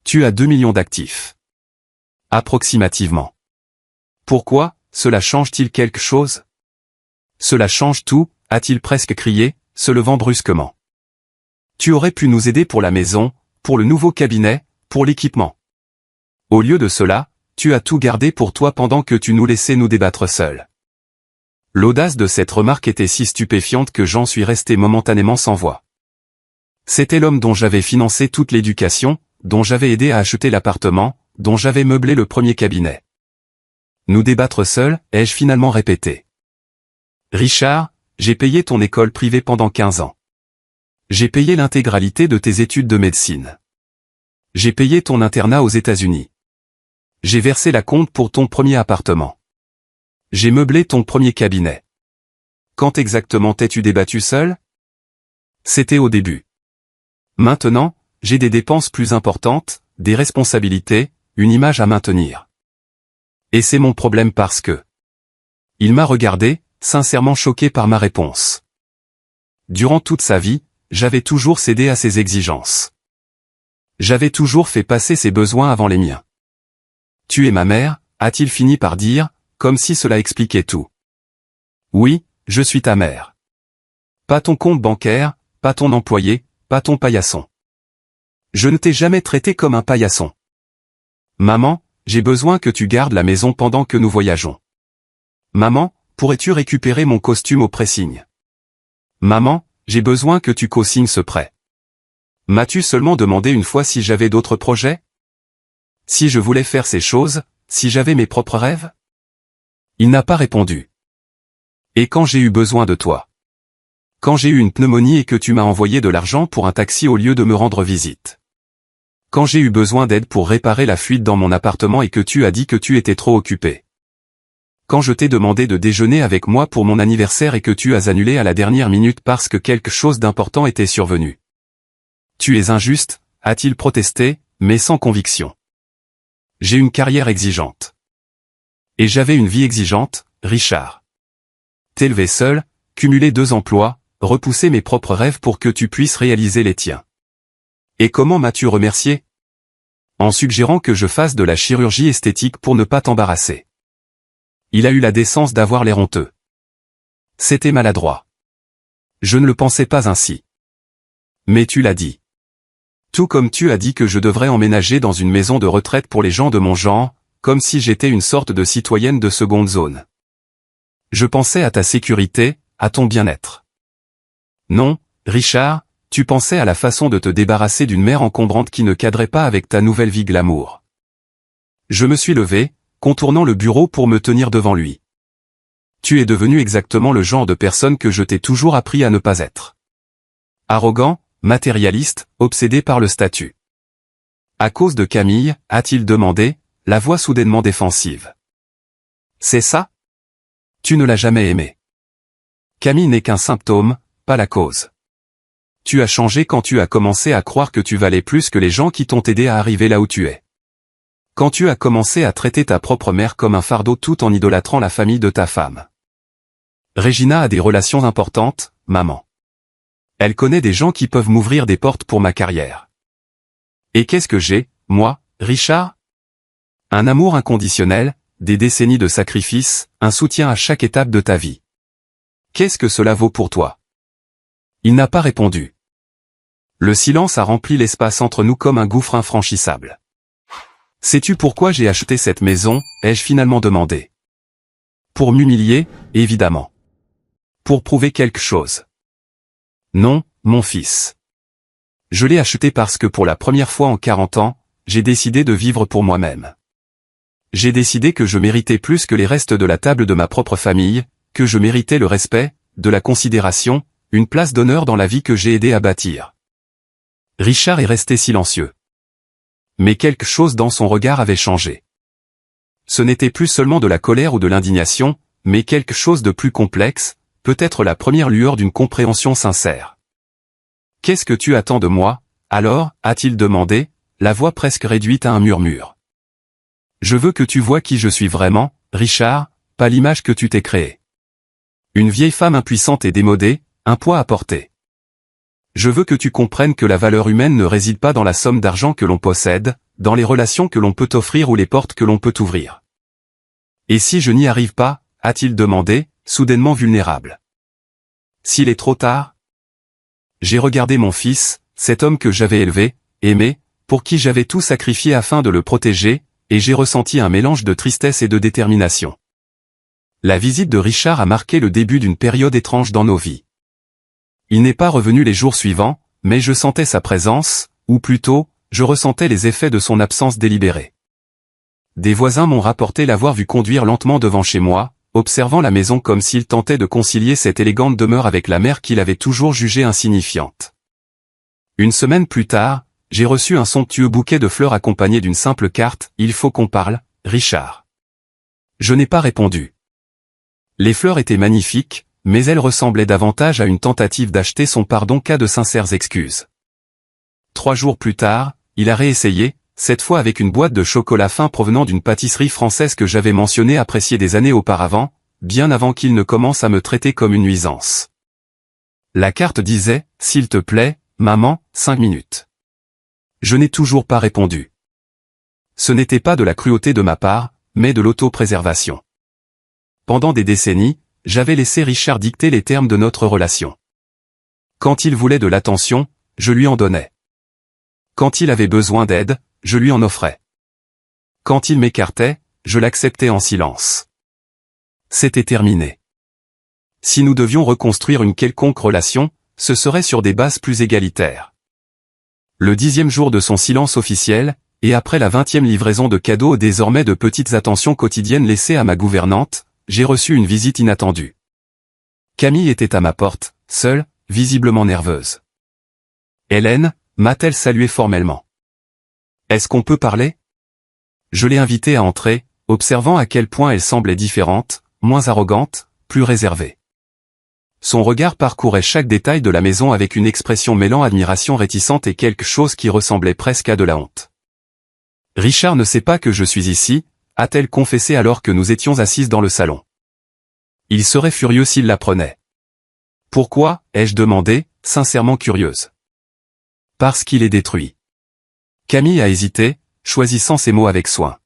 Tu as 2 millions d'actifs. Approximativement. Pourquoi, cela change-t-il quelque chose? Cela change tout, a-t-il presque crié, se levant brusquement. Tu aurais pu nous aider pour la maison, pour le nouveau cabinet, pour l'équipement. Au lieu de cela, tu as tout gardé pour toi pendant que tu nous laissais nous débattre seuls. L'audace de cette remarque était si stupéfiante que j'en suis resté momentanément sans voix. C'était l'homme dont j'avais financé toute l'éducation, dont j'avais aidé à acheter l'appartement, dont j'avais meublé le premier cabinet. Nous débattre seuls, ai-je finalement répété. Richard, j'ai payé ton école privée pendant 15 ans. J'ai payé l'intégralité de tes études de médecine. J'ai payé ton internat aux États-Unis. J'ai versé la compte pour ton premier appartement. J'ai meublé ton premier cabinet. Quand exactement t'es-tu débattu seul? C'était au début. Maintenant, j'ai des dépenses plus importantes, des responsabilités, une image à maintenir. Et c'est mon problème parce que... Il m'a regardé, sincèrement choqué par ma réponse. Durant toute sa vie, j'avais toujours cédé à ses exigences. J'avais toujours fait passer ses besoins avant les miens. Tu es ma mère, a-t-il fini par dire, comme si cela expliquait tout. Oui, je suis ta mère. Pas ton compte bancaire, pas ton employé, pas ton paillasson. Je ne t'ai jamais traité comme un paillasson. Maman, j'ai besoin que tu gardes la maison pendant que nous voyageons. Maman, pourrais-tu récupérer mon costume au pressing? Maman, j'ai besoin que tu co-signes ce prêt. M'as-tu seulement demandé une fois si j'avais d'autres projets? Si je voulais faire ces choses, si j'avais mes propres rêves? Il n'a pas répondu. Et quand j'ai eu besoin de toi? Quand j'ai eu une pneumonie et que tu m'as envoyé de l'argent pour un taxi au lieu de me rendre visite? Quand j'ai eu besoin d'aide pour réparer la fuite dans mon appartement et que tu as dit que tu étais trop occupé? Quand je t'ai demandé de déjeuner avec moi pour mon anniversaire et que tu as annulé à la dernière minute parce que quelque chose d'important était survenu? Tu es injuste, a-t-il protesté, mais sans conviction. J'ai une carrière exigeante. Et j'avais une vie exigeante, Richard. T'élever seul, cumuler 2 emplois, repousser mes propres rêves pour que tu puisses réaliser les tiens. Et comment m'as-tu remercié? En suggérant que je fasse de la chirurgie esthétique pour ne pas t'embarrasser. Il a eu la décence d'avoir l'air honteux. C'était maladroit. Je ne le pensais pas ainsi. Mais tu l'as dit. Tout comme tu as dit que je devrais emménager dans une maison de retraite pour les gens de mon genre, comme si j'étais une sorte de citoyenne de seconde zone. Je pensais à ta sécurité, à ton bien-être. Non, Richard, tu pensais à la façon de te débarrasser d'une mère encombrante qui ne cadrait pas avec ta nouvelle vie glamour. Je me suis levé, contournant le bureau pour me tenir devant lui. Tu es devenu exactement le genre de personne que je t'ai toujours appris à ne pas être. Arrogant, matérialiste, obsédé par le statut. À cause de Camille, a-t-il demandé, la voix soudainement défensive. C'est ça? Tu ne l'as jamais aimé. Camille n'est qu'un symptôme, pas la cause. Tu as changé quand tu as commencé à croire que tu valais plus que les gens qui t'ont aidé à arriver là où tu es. Quand tu as commencé à traiter ta propre mère comme un fardeau tout en idolâtrant la famille de ta femme. Regina a des relations importantes, maman. Elle connaît des gens qui peuvent m'ouvrir des portes pour ma carrière. Et qu'est-ce que j'ai, moi, Richard? Un amour inconditionnel, des décennies de sacrifices, un soutien à chaque étape de ta vie. Qu'est-ce que cela vaut pour toi? Il n'a pas répondu. Le silence a rempli l'espace entre nous comme un gouffre infranchissable. Sais-tu pourquoi j'ai acheté cette maison, ai-je finalement demandé. Pour m'humilier, évidemment. Pour prouver quelque chose. Non, mon fils. Je l'ai acheté parce que pour la première fois en 40 ans, j'ai décidé de vivre pour moi-même. J'ai décidé que je méritais plus que les restes de la table de ma propre famille, que je méritais le respect, de la considération, une place d'honneur dans la vie que j'ai aidé à bâtir. Richard est resté silencieux. Mais quelque chose dans son regard avait changé. Ce n'était plus seulement de la colère ou de l'indignation, mais quelque chose de plus complexe, peut-être la première lueur d'une compréhension sincère. « Qu'est-ce que tu attends de moi, alors ?» a-t-il demandé, la voix presque réduite à un murmure. « Je veux que tu vois qui je suis vraiment, Richard, pas l'image que tu t'es créée. Une vieille femme impuissante et démodée, un poids à porter. Je veux que tu comprennes que la valeur humaine ne réside pas dans la somme d'argent que l'on possède, dans les relations que l'on peut offrir ou les portes que l'on peut ouvrir. » « Et si je n'y arrive pas ?» a-t-il demandé, soudainement vulnérable. « S'il est trop tard ?» J'ai regardé mon fils, cet homme que j'avais élevé, aimé, pour qui j'avais tout sacrifié afin de le protéger, et j'ai ressenti un mélange de tristesse et de détermination. La visite de Richard a marqué le début d'une période étrange dans nos vies. Il n'est pas revenu les jours suivants, mais je sentais sa présence, ou plutôt, je ressentais les effets de son absence délibérée. Des voisins m'ont rapporté l'avoir vu conduire lentement devant chez moi, observant la maison comme s'il tentait de concilier cette élégante demeure avec la mère qu'il avait toujours jugée insignifiante. Une semaine plus tard, j'ai reçu un somptueux bouquet de fleurs accompagné d'une simple carte « Il faut qu'on parle, Richard ». Je n'ai pas répondu. Les fleurs étaient magnifiques, mais elles ressemblaient davantage à une tentative d'acheter son pardon qu'à de sincères excuses. 3 jours plus tard, il a réessayé, cette fois avec une boîte de chocolat fin provenant d'une pâtisserie française que j'avais mentionnée apprécier des années auparavant, bien avant qu'il ne commence à me traiter comme une nuisance. La carte disait « S'il te plaît, maman, 5 minutes ». Je n'ai toujours pas répondu. Ce n'était pas de la cruauté de ma part, mais de l'autopréservation. Pendant des décennies, j'avais laissé Richard dicter les termes de notre relation. Quand il voulait de l'attention, je lui en donnais. Quand il avait besoin d'aide, je lui en offrais. Quand il m'écartait, je l'acceptais en silence. C'était terminé. Si nous devions reconstruire une quelconque relation, ce serait sur des bases plus égalitaires. Le 10e jour de son silence officiel, et après la 20e livraison de cadeaux et désormais de petites attentions quotidiennes laissées à ma gouvernante, j'ai reçu une visite inattendue. Camille était à ma porte, seule, visiblement nerveuse. « Hélène » m'a-t-elle salué formellement. « Est-ce qu'on peut parler ?» Je l'ai invitée à entrer, observant à quel point elle semblait différente, moins arrogante, plus réservée. Son regard parcourait chaque détail de la maison avec une expression mêlant admiration réticente et quelque chose qui ressemblait presque à de la honte. « Richard ne sait pas que je suis ici », a-t-elle confessé alors que nous étions assises dans le salon. Il serait furieux s'il l'apprenait. « Pourquoi ?» ai-je demandé, sincèrement curieuse. « Parce qu'il est détruit. » Camille a hésité, choisissant ses mots avec soin.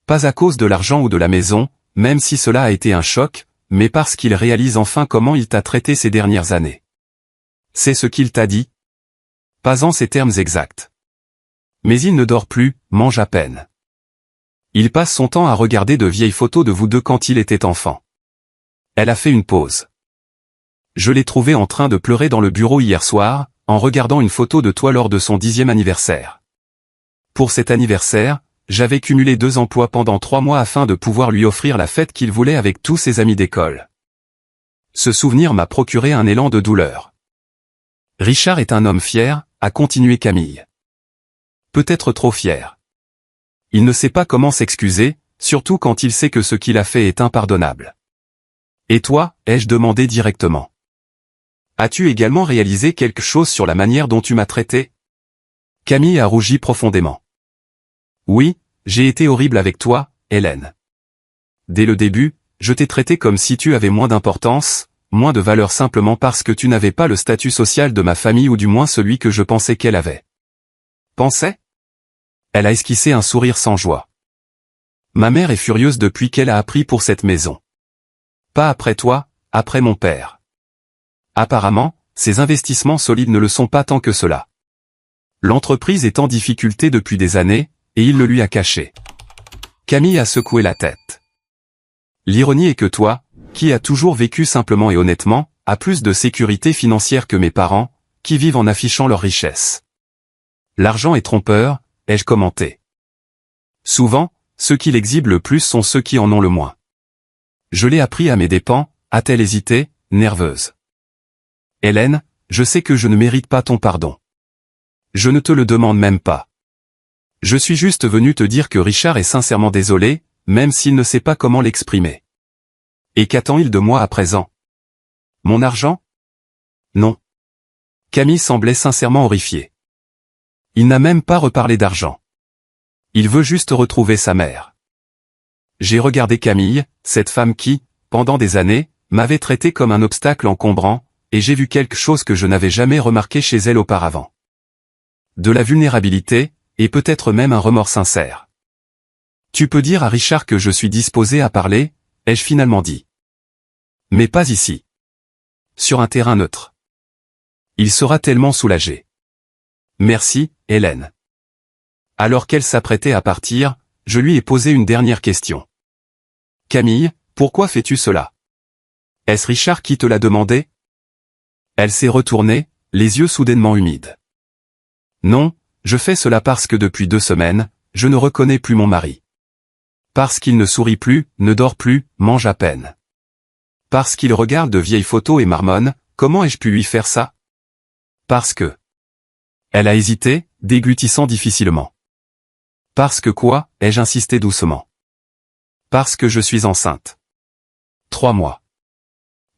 Pas à cause de l'argent ou de la maison, même si cela a été un choc, mais parce qu'il réalise enfin comment il t'a traité ces dernières années. C'est ce qu'il t'a dit? Pas en ces termes exacts. Mais il ne dort plus, mange à peine. Il passe son temps à regarder de vieilles photos de vous deux quand il était enfant. Elle a fait une pause. Je l'ai trouvé en train de pleurer dans le bureau hier soir, en regardant une photo de toi lors de son 10e anniversaire. Pour cet anniversaire, j'avais cumulé 2 emplois pendant 3 mois afin de pouvoir lui offrir la fête qu'il voulait avec tous ses amis d'école. Ce souvenir m'a procuré un élan de douleur. Richard est un homme fier, a continué Camille. Peut-être trop fier. Il ne sait pas comment s'excuser, surtout quand il sait que ce qu'il a fait est impardonnable. Et toi, ai-je demandé directement. As-tu également réalisé quelque chose sur la manière dont tu m'as traité? Camille a rougi profondément. Oui, j'ai été horrible avec toi, Hélène. Dès le début, je t'ai traité comme si tu avais moins d'importance, moins de valeur simplement parce que tu n'avais pas le statut social de ma famille ou du moins celui que je pensais qu'elle avait. Pensais? Elle a esquissé un sourire sans joie. Ma mère est furieuse depuis qu'elle a appris pour cette maison. Pas après toi, après mon père. Apparemment, ses investissements solides ne le sont pas tant que cela. L'entreprise est en difficulté depuis des années, et il le lui a caché. Camille a secoué la tête. L'ironie est que toi, qui as toujours vécu simplement et honnêtement, as plus de sécurité financière que mes parents, qui vivent en affichant leur richesse. L'argent est trompeur, ai-je commenté. Souvent, ceux qui l'exhibent le plus sont ceux qui en ont le moins. Je l'ai appris à mes dépens, a-t-elle hésité, nerveuse. Hélène, je sais que je ne mérite pas ton pardon. Je ne te le demande même pas. Je suis juste venu te dire que Richard est sincèrement désolé, même s'il ne sait pas comment l'exprimer. Et qu'attend-il de moi à présent? Mon argent? Non. Camille semblait sincèrement horrifiée. Il n'a même pas reparlé d'argent. Il veut juste retrouver sa mère. J'ai regardé Camille, cette femme qui, pendant des années, m'avait traité comme un obstacle encombrant, et j'ai vu quelque chose que je n'avais jamais remarqué chez elle auparavant. De la vulnérabilité, et peut-être même un remords sincère. Tu peux dire à Richard que je suis disposé à parler, ai-je finalement dit. Mais pas ici. Sur un terrain neutre. Il sera tellement soulagé. Merci, Hélène. Alors qu'elle s'apprêtait à partir, je lui ai posé une dernière question. Camille, pourquoi fais-tu cela? Est-ce Richard qui te l'a demandé? Elle s'est retournée, les yeux soudainement humides. Non, je fais cela parce que depuis 2 semaines, je ne reconnais plus mon mari. Parce qu'il ne sourit plus, ne dort plus, mange à peine. Parce qu'il regarde de vieilles photos et marmonne, comment ai-je pu lui faire ça? Parce que... Elle a hésité, déglutissant difficilement. Parce que quoi, ai-je insisté doucement. Parce que je suis enceinte. 3 mois.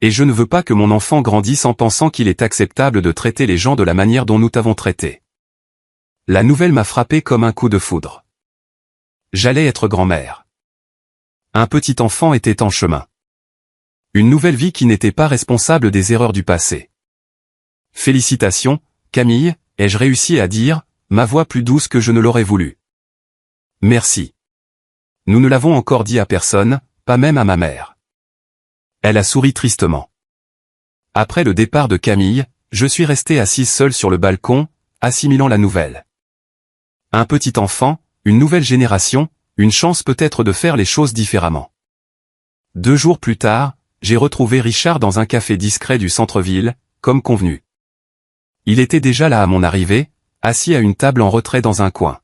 Et je ne veux pas que mon enfant grandisse en pensant qu'il est acceptable de traiter les gens de la manière dont nous t'avons traité. La nouvelle m'a frappé comme un coup de foudre. J'allais être grand-mère. Un petit enfant était en chemin. Une nouvelle vie qui n'était pas responsable des erreurs du passé. Félicitations, Camille, ai-je réussi à dire, ma voix plus douce que je ne l'aurais voulu. Merci. Nous ne l'avons encore dit à personne, pas même à ma mère. Elle a souri tristement. Après le départ de Camille, je suis resté assise seule sur le balcon, assimilant la nouvelle. Un petit enfant, une nouvelle génération, une chance peut-être de faire les choses différemment. 2 jours plus tard, j'ai retrouvé Richard dans un café discret du centre-ville, comme convenu. Il était déjà là à mon arrivée, assis à une table en retrait dans un coin.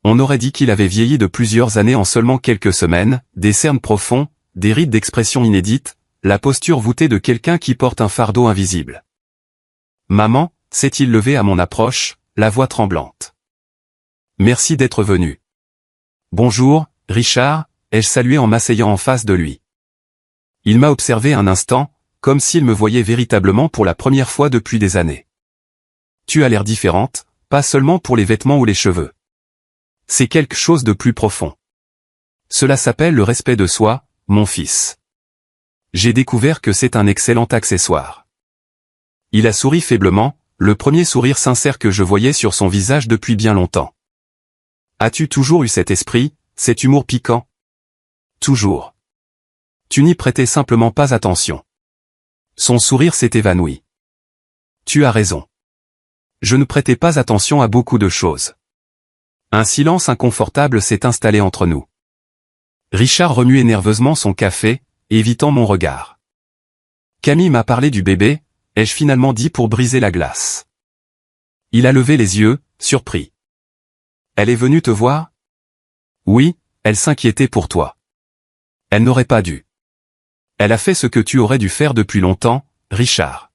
On aurait dit qu'il avait vieilli de plusieurs années en seulement quelques semaines, des cernes profonds, des rides d'expression inédites, la posture voûtée de quelqu'un qui porte un fardeau invisible. Maman, s'est-il levé à mon approche, la voix tremblante. Merci d'être venu. Bonjour, Richard, ai-je salué en m'asseyant en face de lui. Il m'a observé un instant, comme s'il me voyait véritablement pour la première fois depuis des années. Tu as l'air différente, pas seulement pour les vêtements ou les cheveux. C'est quelque chose de plus profond. Cela s'appelle le respect de soi, mon fils. J'ai découvert que c'est un excellent accessoire. Il a souri faiblement, le premier sourire sincère que je voyais sur son visage depuis bien longtemps. As-tu toujours eu cet esprit, cet humour piquant? Toujours. Tu n'y prêtais simplement pas attention. Son sourire s'est évanoui. Tu as raison. Je ne prêtais pas attention à beaucoup de choses. Un silence inconfortable s'est installé entre nous. Richard remuait nerveusement son café, évitant mon regard. Camille m'a parlé du bébé, ai-je finalement dit pour briser la glace. Il a levé les yeux, surpris. Elle est venue te voir? Oui, elle s'inquiétait pour toi. Elle n'aurait pas dû. Elle a fait ce que tu aurais dû faire depuis longtemps, Richard.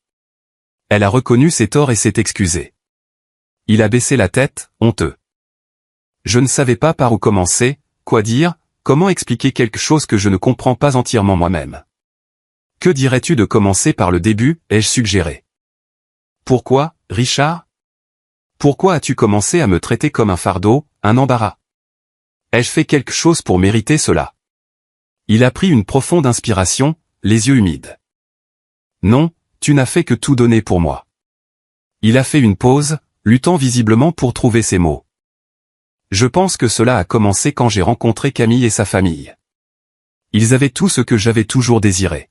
Elle a reconnu ses torts et s'est excusée. Il a baissé la tête, honteux. Je ne savais pas par où commencer, quoi dire, comment expliquer quelque chose que je ne comprends pas entièrement moi-même. Que dirais-tu de commencer par le début, ai-je suggéré. Pourquoi, Richard? Pourquoi as-tu commencé à me traiter comme un fardeau, un embarras? Ai-je fait quelque chose pour mériter cela? Il a pris une profonde inspiration, les yeux humides. Non, tu n'as fait que tout donner pour moi. Il a fait une pause, luttant visiblement pour trouver ses mots. Je pense que cela a commencé quand j'ai rencontré Camille et sa famille. Ils avaient tout ce que j'avais toujours désiré.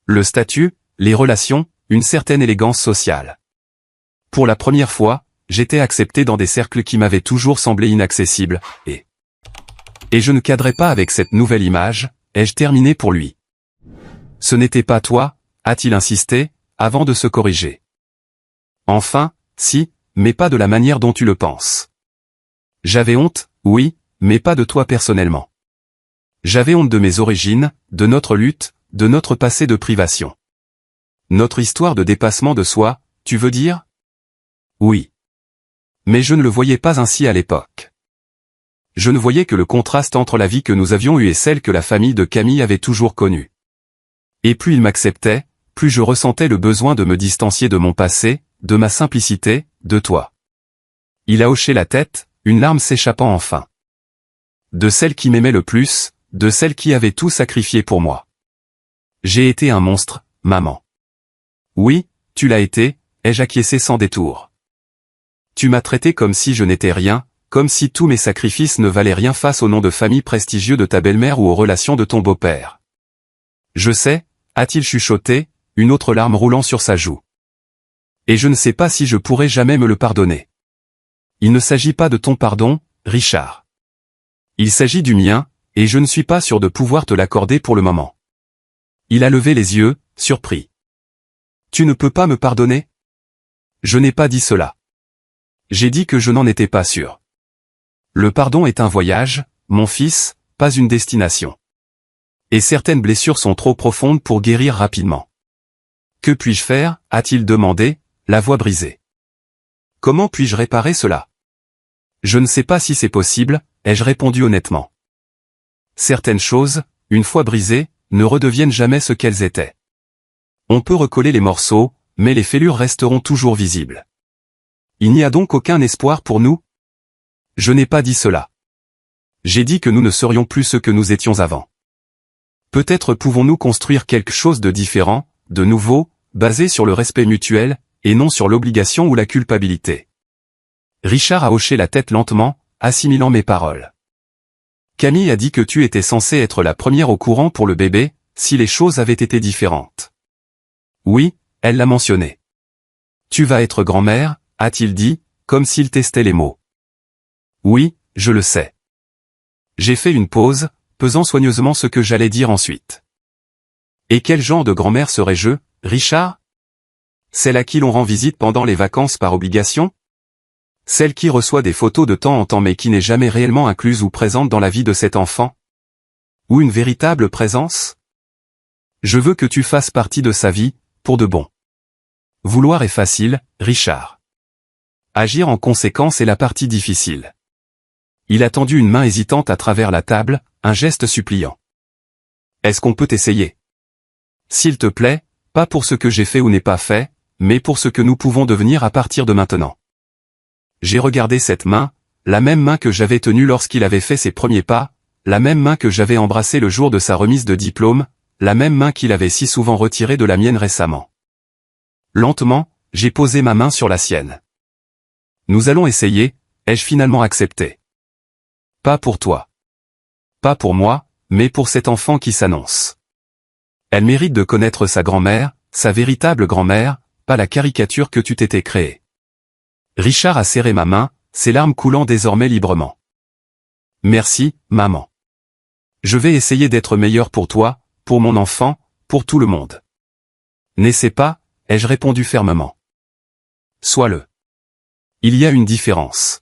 Le statut, les relations, une certaine élégance sociale. Pour la première fois, j'étais accepté dans des cercles qui m'avaient toujours semblé inaccessibles, et je ne cadrais pas avec cette nouvelle image, ai-je terminé pour lui. Ce n'était pas toi, a-t-il insisté, avant de se corriger. Enfin, si, mais pas de la manière dont tu le penses. J'avais honte, oui, mais pas de toi personnellement. J'avais honte de mes origines, de notre lutte, de notre passé de privation. Notre histoire de dépassement de soi, tu veux dire? Oui. Mais je ne le voyais pas ainsi à l'époque. Je ne voyais que le contraste entre la vie que nous avions eue et celle que la famille de Camille avait toujours connue. Et plus il m'acceptait, plus je ressentais le besoin de me distancier de mon passé, de ma simplicité, de toi. Il a hoché la tête, une larme s'échappant enfin. De celle qui m'aimait le plus, de celle qui avait tout sacrifié pour moi. J'ai été un monstre, maman. Oui, tu l'as été, ai-je acquiescé sans détour. Tu m'as traité comme si je n'étais rien, comme si tous mes sacrifices ne valaient rien face au nom de famille prestigieux de ta belle-mère ou aux relations de ton beau-père. Je sais, a-t-il chuchoté, une autre larme roulant sur sa joue. Et je ne sais pas si je pourrai jamais me le pardonner. Il ne s'agit pas de ton pardon, Richard. Il s'agit du mien, et je ne suis pas sûr de pouvoir te l'accorder pour le moment. Il a levé les yeux, surpris. Tu ne peux pas me pardonner? Je n'ai pas dit cela. J'ai dit que je n'en étais pas sûr. Le pardon est un voyage, mon fils, pas une destination. Et certaines blessures sont trop profondes pour guérir rapidement. Que puis-je faire, a-t-il demandé, la voix brisée. Comment puis-je réparer cela? Je ne sais pas si c'est possible, ai-je répondu honnêtement. Certaines choses, une fois brisées, ne redeviennent jamais ce qu'elles étaient. On peut recoller les morceaux, mais les fêlures resteront toujours visibles. Il n'y a donc aucun espoir pour nous? Je n'ai pas dit cela. J'ai dit que nous ne serions plus ce que nous étions avant. Peut-être pouvons-nous construire quelque chose de différent, de nouveau, basé sur le respect mutuel, et non sur l'obligation ou la culpabilité. Richard a hoché la tête lentement, assimilant mes paroles. Camille a dit que tu étais censée être la première au courant pour le bébé, si les choses avaient été différentes. Oui, elle l'a mentionné. Tu vas être grand-mère, a-t-il dit, comme s'il testait les mots. Oui, je le sais. J'ai fait une pause, pesant soigneusement ce que j'allais dire ensuite. Et quel genre de grand-mère serais-je, Richard? Celle à qui l'on rend visite pendant les vacances par obligation? Celle qui reçoit des photos de temps en temps mais qui n'est jamais réellement incluse ou présente dans la vie de cet enfant? Ou une véritable présence? Je veux que tu fasses partie de sa vie, pour de bon. Vouloir est facile, Richard. Agir en conséquence est la partie difficile. Il a tendu une main hésitante à travers la table, un geste suppliant. Est-ce qu'on peut essayer? S'il te plaît, pas pour ce que j'ai fait ou n'ai pas fait, mais pour ce que nous pouvons devenir à partir de maintenant. J'ai regardé cette main, la même main que j'avais tenue lorsqu'il avait fait ses premiers pas, la même main que j'avais embrassée le jour de sa remise de diplôme, la même main qu'il avait si souvent retirée de la mienne récemment. Lentement, j'ai posé ma main sur la sienne. Nous allons essayer, ai-je finalement accepté. Pas pour toi. Pas pour moi, mais pour cet enfant qui s'annonce. Elle mérite de connaître sa grand-mère, sa véritable grand-mère, pas la caricature que tu t'étais créée. Richard a serré ma main, ses larmes coulant désormais librement. Merci, maman. Je vais essayer d'être meilleur pour toi, pour mon enfant, pour tout le monde. N'essaie pas, ai-je répondu fermement. Sois-le. Il y a une différence.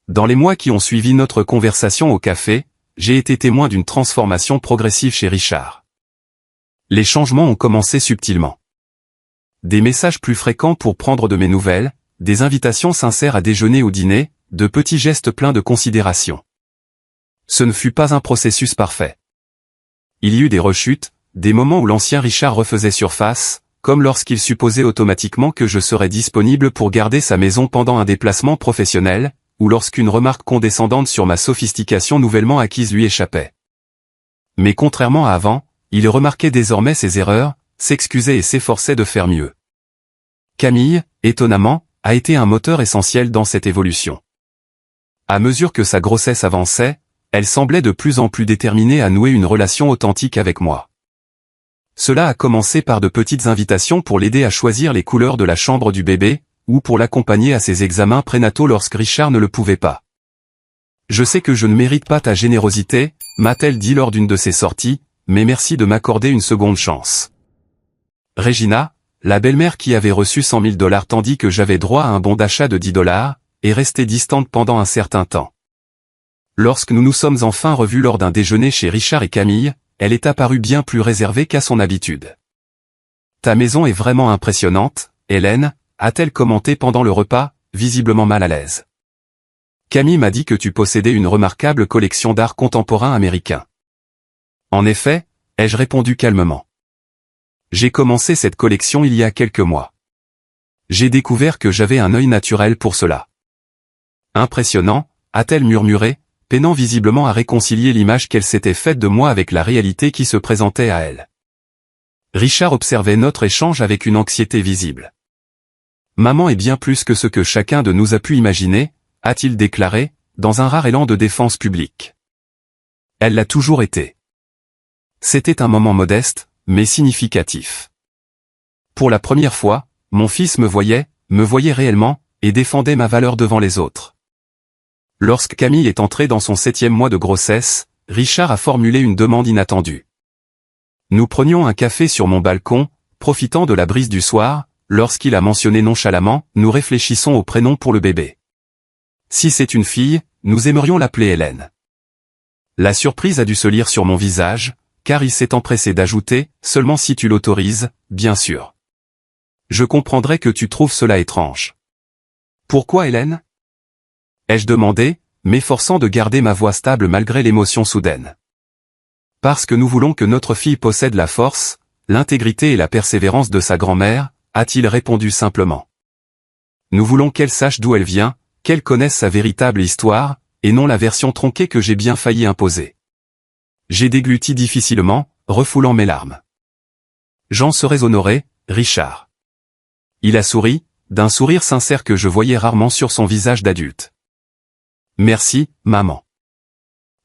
Dans les mois qui ont suivi notre conversation au café, j'ai été témoin d'une transformation progressive chez Richard. Les changements ont commencé subtilement. Des messages plus fréquents pour prendre de mes nouvelles, des invitations sincères à déjeuner ou dîner, de petits gestes pleins de considération. Ce ne fut pas un processus parfait. Il y eut des rechutes, des moments où l'ancien Richard refaisait surface, comme lorsqu'il supposait automatiquement que je serais disponible pour garder sa maison pendant un déplacement professionnel, ou lorsqu'une remarque condescendante sur ma sophistication nouvellement acquise lui échappait. Mais contrairement à avant, il remarquait désormais ses erreurs, s'excusait et s'efforçait de faire mieux. Camille, étonnamment, a été un moteur essentiel dans cette évolution. À mesure que sa grossesse avançait, elle semblait de plus en plus déterminée à nouer une relation authentique avec moi. Cela a commencé par de petites invitations pour l'aider à choisir les couleurs de la chambre du bébé, ou pour l'accompagner à ses examens prénataux lorsque Richard ne le pouvait pas. Je sais que je ne mérite pas ta générosité, m'a-t-elle dit lors d'une de ses sorties, mais merci de m'accorder une seconde chance. Regina, la belle-mère qui avait reçu 100 000 $ tandis que j'avais droit à un bon d'achat de 10 $, est restée distante pendant un certain temps. Lorsque nous nous sommes enfin revus lors d'un déjeuner chez Richard et Camille, elle est apparue bien plus réservée qu'à son habitude. Ta maison est vraiment impressionnante, Hélène, a-t-elle commenté pendant le repas, visiblement mal à l'aise. Camille m'a dit que tu possédais une remarquable collection d'art contemporain américain. En effet, ai-je répondu calmement. J'ai commencé cette collection il y a quelques mois. J'ai découvert que j'avais un œil naturel pour cela. Impressionnant, a-t-elle murmuré, peinant visiblement à réconcilier l'image qu'elle s'était faite de moi avec la réalité qui se présentait à elle. Richard observait notre échange avec une anxiété visible. Maman est bien plus que ce que chacun de nous a pu imaginer, a-t-il déclaré, dans un rare élan de défense publique. Elle l'a toujours été. C'était un moment modeste, mais significatif. Pour la première fois, mon fils me voyait réellement, et défendait ma valeur devant les autres. Lorsque Camille est entrée dans son 7e mois de grossesse, Richard a formulé une demande inattendue. Nous prenions un café sur mon balcon, profitant de la brise du soir, lorsqu'il a mentionné nonchalamment, nous réfléchissons au prénom pour le bébé. Si c'est une fille, nous aimerions l'appeler Hélène. La surprise a dû se lire sur mon visage, car il s'est empressé d'ajouter, seulement si tu l'autorises, bien sûr. Je comprendrais que tu trouves cela étrange. Pourquoi Hélène ? Ai-je demandé, m'efforçant de garder ma voix stable malgré l'émotion soudaine. Parce que nous voulons que notre fille possède la force, l'intégrité et la persévérance de sa grand-mère, a-t-il répondu simplement. Nous voulons qu'elle sache d'où elle vient, qu'elle connaisse sa véritable histoire, et non la version tronquée que j'ai bien failli imposer. J'ai dégluti difficilement, refoulant mes larmes. J'en serais honoré, Richard. Il a souri, d'un sourire sincère que je voyais rarement sur son visage d'adulte. Merci, maman.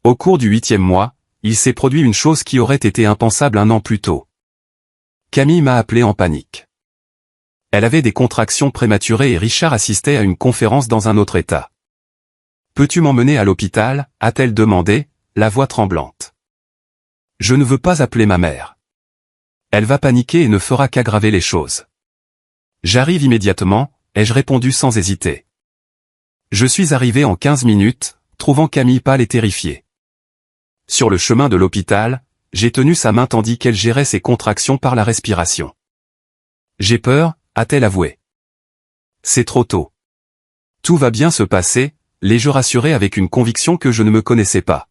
Au cours du 8e mois, il s'est produit une chose qui aurait été impensable un an plus tôt. Camille m'a appelé en panique. Elle avait des contractions prématurées et Richard assistait à une conférence dans un autre état. Peux-tu m'emmener à l'hôpital, a-t-elle demandé, la voix tremblante. Je ne veux pas appeler ma mère. Elle va paniquer et ne fera qu'aggraver les choses. J'arrive immédiatement, ai-je répondu sans hésiter. Je suis arrivé en 15 minutes, trouvant Camille pâle et terrifiée. Sur le chemin de l'hôpital, j'ai tenu sa main tandis qu'elle gérait ses contractions par la respiration. J'ai peur, a-t-elle avoué. C'est trop tôt. Tout va bien se passer, l'ai-je rassuré avec une conviction que je ne me connaissais pas.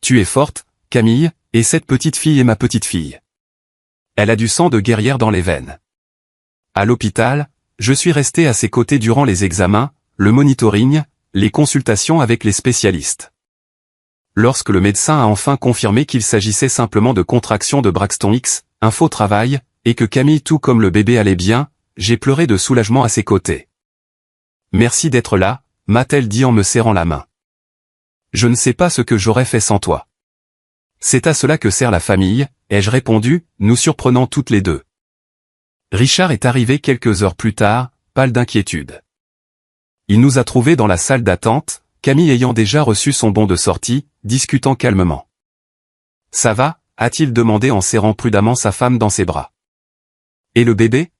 Tu es forte, Camille, et cette petite fille est ma petite fille. Elle a du sang de guerrière dans les veines. À l'hôpital, je suis resté à ses côtés durant les examens, le monitoring, les consultations avec les spécialistes. Lorsque le médecin a enfin confirmé qu'il s'agissait simplement de contractions de Braxton X, un faux travail, et que Camille tout comme le bébé allait bien, j'ai pleuré de soulagement à ses côtés. Merci d'être là, m'a-t-elle dit en me serrant la main. Je ne sais pas ce que j'aurais fait sans toi. C'est à cela que sert la famille, ai-je répondu, nous surprenant toutes les deux. Richard est arrivé quelques heures plus tard, pâle d'inquiétude. Il nous a trouvés dans la salle d'attente, Camille ayant déjà reçu son bon de sortie, discutant calmement. Ça va, a-t-il demandé en serrant prudemment sa femme dans ses bras. Et le bébé ?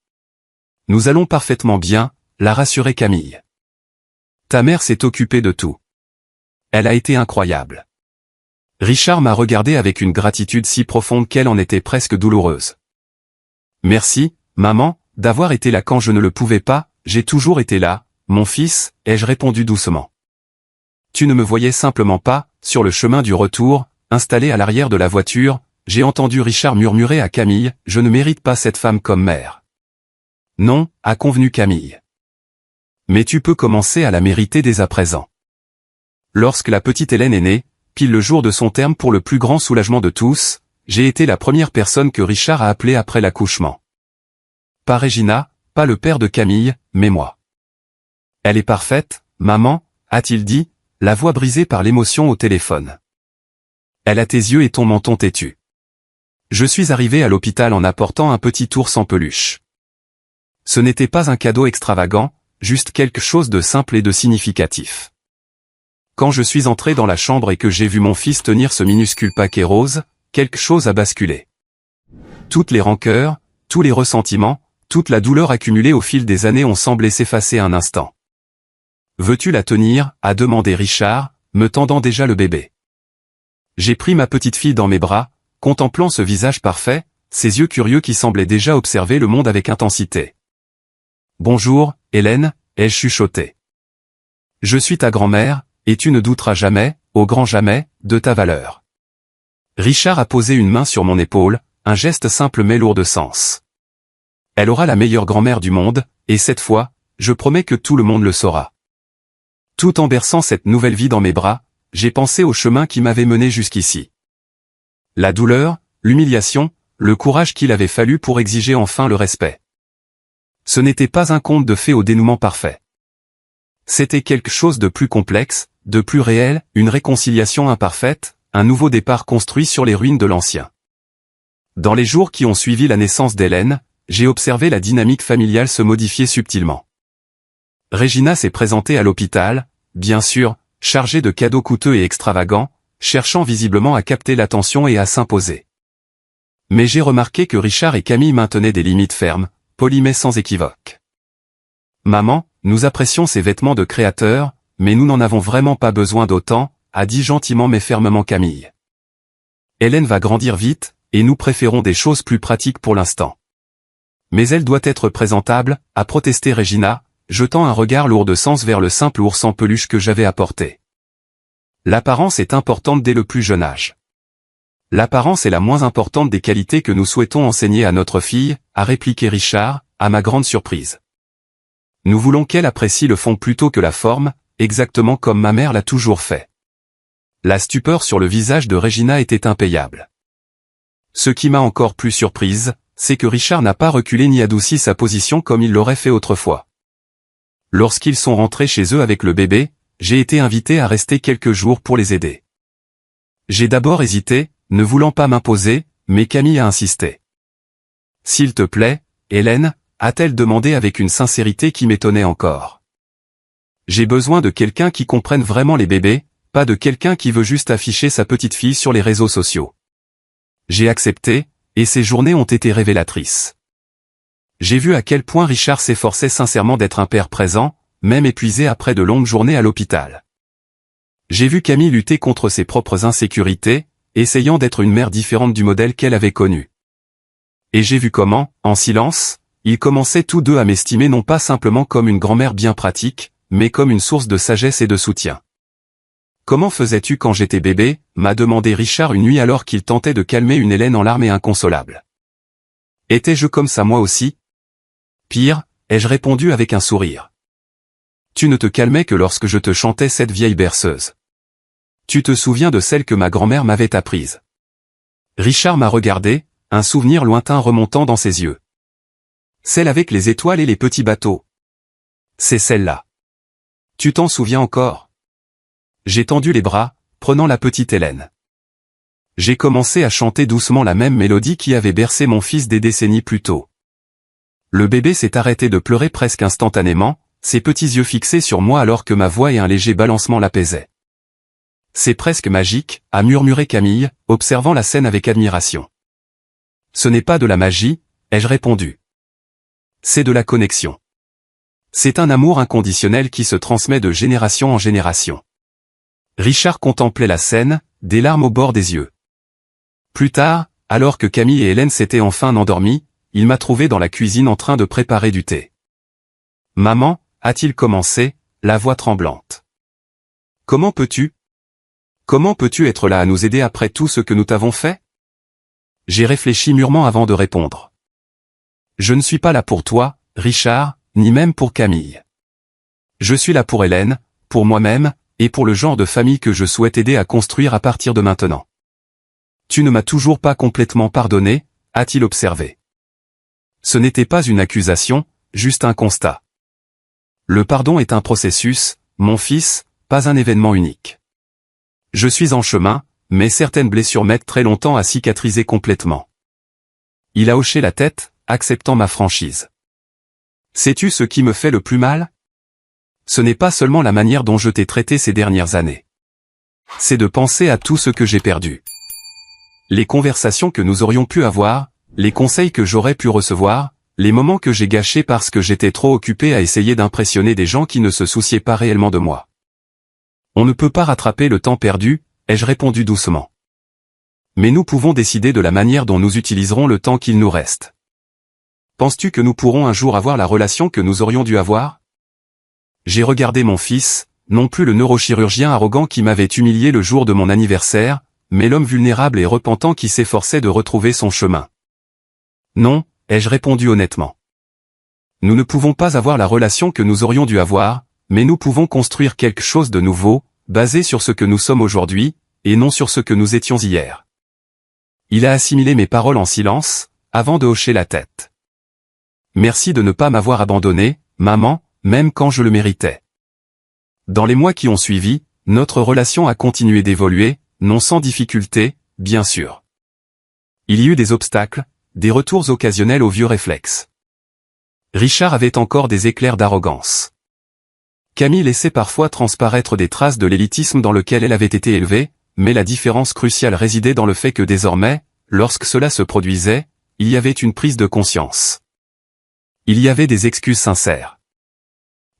Nous allons parfaitement bien, l'a rassuré Camille. Ta mère s'est occupée de tout. Elle a été incroyable. Richard m'a regardé avec une gratitude si profonde qu'elle en était presque douloureuse. Merci, maman, d'avoir été là quand je ne le pouvais pas, j'ai toujours été là, mon fils, ai-je répondu doucement. Tu ne me voyais simplement pas, sur le chemin du retour, installé à l'arrière de la voiture, j'ai entendu Richard murmurer à Camille, je ne mérite pas cette femme comme mère. Non, a convenu Camille. Mais tu peux commencer à la mériter dès à présent. Lorsque la petite Hélène est née, pile le jour de son terme pour le plus grand soulagement de tous, j'ai été la première personne que Richard a appelée après l'accouchement. Pas Regina, pas le père de Camille, mais moi. Elle est parfaite, maman, a-t-il dit, la voix brisée par l'émotion au téléphone. Elle a tes yeux et ton menton têtu. Je suis arrivé à l'hôpital en apportant un petit ours en peluche. Ce n'était pas un cadeau extravagant, juste quelque chose de simple et de significatif. Quand je suis entré dans la chambre et que j'ai vu mon fils tenir ce minuscule paquet rose, quelque chose a basculé. Toutes les rancœurs, tous les ressentiments, toute la douleur accumulée au fil des années ont semblé s'effacer un instant. « Veux-tu la tenir ?» a demandé Richard, me tendant déjà le bébé. J'ai pris ma petite fille dans mes bras, contemplant ce visage parfait, ses yeux curieux qui semblaient déjà observer le monde avec intensité. « Bonjour, Hélène » ai-je chuchoté. « Je suis ta grand-mère, et tu ne douteras jamais, au grand jamais, de ta valeur. » Richard a posé une main sur mon épaule, un geste simple mais lourd de sens. « Elle aura la meilleure grand-mère du monde, et cette fois, je promets que tout le monde le saura. » Tout en berçant cette nouvelle vie dans mes bras, j'ai pensé au chemin qui m'avait mené jusqu'ici. La douleur, l'humiliation, le courage qu'il avait fallu pour exiger enfin le respect. Ce n'était pas un conte de fées au dénouement parfait. C'était quelque chose de plus complexe, de plus réel, une réconciliation imparfaite, un nouveau départ construit sur les ruines de l'ancien. Dans les jours qui ont suivi la naissance d'Hélène, j'ai observé la dynamique familiale se modifier subtilement. Regina s'est présentée à l'hôpital, bien sûr, chargée de cadeaux coûteux et extravagants, cherchant visiblement à capter l'attention et à s'imposer. Mais j'ai remarqué que Richard et Camille maintenaient des limites fermes, polies mais sans équivoque. « Maman, nous apprécions ces vêtements de créateur, mais nous n'en avons vraiment pas besoin d'autant, » a dit gentiment mais fermement Camille. « Hélène va grandir vite, et nous préférons des choses plus pratiques pour l'instant. »« Mais elle doit être présentable » a protesté Regina, jetant un regard lourd de sens vers le simple ours en peluche que j'avais apporté. L'apparence est importante dès le plus jeune âge. L'apparence est la moins importante des qualités que nous souhaitons enseigner à notre fille, a répliqué Richard, à ma grande surprise. Nous voulons qu'elle apprécie le fond plutôt que la forme, exactement comme ma mère l'a toujours fait. La stupeur sur le visage de Regina était impayable. Ce qui m'a encore plus surprise, c'est que Richard n'a pas reculé ni adouci sa position comme il l'aurait fait autrefois. Lorsqu'ils sont rentrés chez eux avec le bébé, j'ai été invité à rester quelques jours pour les aider. J'ai d'abord hésité, ne voulant pas m'imposer, mais Camille a insisté. « S'il te plaît, Hélène » a-t-elle demandé avec une sincérité qui m'étonnait encore. « J'ai besoin de quelqu'un qui comprenne vraiment les bébés, pas de quelqu'un qui veut juste afficher sa petite fille sur les réseaux sociaux. » J'ai accepté, et ces journées ont été révélatrices. J'ai vu à quel point Richard s'efforçait sincèrement d'être un père présent, même épuisé après de longues journées à l'hôpital. J'ai vu Camille lutter contre ses propres insécurités, essayant d'être une mère différente du modèle qu'elle avait connu. Et j'ai vu comment, en silence, ils commençaient tous deux à m'estimer non pas simplement comme une grand-mère bien pratique, mais comme une source de sagesse et de soutien. « Comment faisais-tu quand j'étais bébé ?» m'a demandé Richard une nuit alors qu'il tentait de calmer une Hélène en larmes et inconsolable. « Étais-je comme ça moi aussi ? Pire, ai-je répondu avec un sourire. Tu ne te calmais que lorsque je te chantais cette vieille berceuse. Tu te souviens de celle que ma grand-mère m'avait apprise. » Richard m'a regardé, un souvenir lointain remontant dans ses yeux. Celle avec les étoiles et les petits bateaux. C'est celle-là. Tu t'en souviens encore? J'ai tendu les bras, prenant la petite Hélène. J'ai commencé à chanter doucement la même mélodie qui avait bercé mon fils des décennies plus tôt. Le bébé s'est arrêté de pleurer presque instantanément, ses petits yeux fixés sur moi alors que ma voix et un léger balancement l'apaisaient. « C'est presque magique », a murmuré Camille, observant la scène avec admiration. « Ce n'est pas de la magie », ai-je répondu. « C'est de la connexion. C'est un amour inconditionnel qui se transmet de génération en génération. » Richard contemplait la scène, des larmes au bord des yeux. Plus tard, alors que Camille et Hélène s'étaient enfin endormies, il m'a trouvé dans la cuisine en train de préparer du thé. « Maman » a-t-il commencé, la voix tremblante. « Comment peux-tu être là à nous aider après tout ce que nous t'avons fait ?» J'ai réfléchi mûrement avant de répondre. « Je ne suis pas là pour toi, Richard, ni même pour Camille. Je suis là pour Hélène, pour moi-même, et pour le genre de famille que je souhaite aider à construire à partir de maintenant. Tu ne m'as toujours pas complètement pardonné, a-t-il observé. Ce n'était pas une accusation, juste un constat. Le pardon est un processus, mon fils, pas un événement unique. Je suis en chemin, mais certaines blessures mettent très longtemps à cicatriser complètement. Il a hoché la tête, acceptant ma franchise. Sais-tu ce qui me fait le plus mal? Ce n'est pas seulement la manière dont je t'ai traité ces dernières années. C'est de penser à tout ce que j'ai perdu. Les conversations que nous aurions pu avoir, les conseils que j'aurais pu recevoir, les moments que j'ai gâchés parce que j'étais trop occupé à essayer d'impressionner des gens qui ne se souciaient pas réellement de moi. On ne peut pas rattraper le temps perdu, ai-je répondu doucement. Mais nous pouvons décider de la manière dont nous utiliserons le temps qu'il nous reste. Penses-tu que nous pourrons un jour avoir la relation que nous aurions dû avoir? J'ai regardé mon fils, non plus le neurochirurgien arrogant qui m'avait humilié le jour de mon anniversaire, mais l'homme vulnérable et repentant qui s'efforçait de retrouver son chemin. Non, ai-je répondu honnêtement. Nous ne pouvons pas avoir la relation que nous aurions dû avoir, mais nous pouvons construire quelque chose de nouveau, basé sur ce que nous sommes aujourd'hui, et non sur ce que nous étions hier. Il a assimilé mes paroles en silence, avant de hocher la tête. Merci de ne pas m'avoir abandonné, maman, même quand je le méritais. Dans les mois qui ont suivi, notre relation a continué d'évoluer, non sans difficulté, bien sûr. Il y eut des obstacles, des retours occasionnels aux vieux réflexes. Richard avait encore des éclairs d'arrogance. Camille laissait parfois transparaître des traces de l'élitisme dans lequel elle avait été élevée, mais la différence cruciale résidait dans le fait que désormais, lorsque cela se produisait, il y avait une prise de conscience. Il y avait des excuses sincères.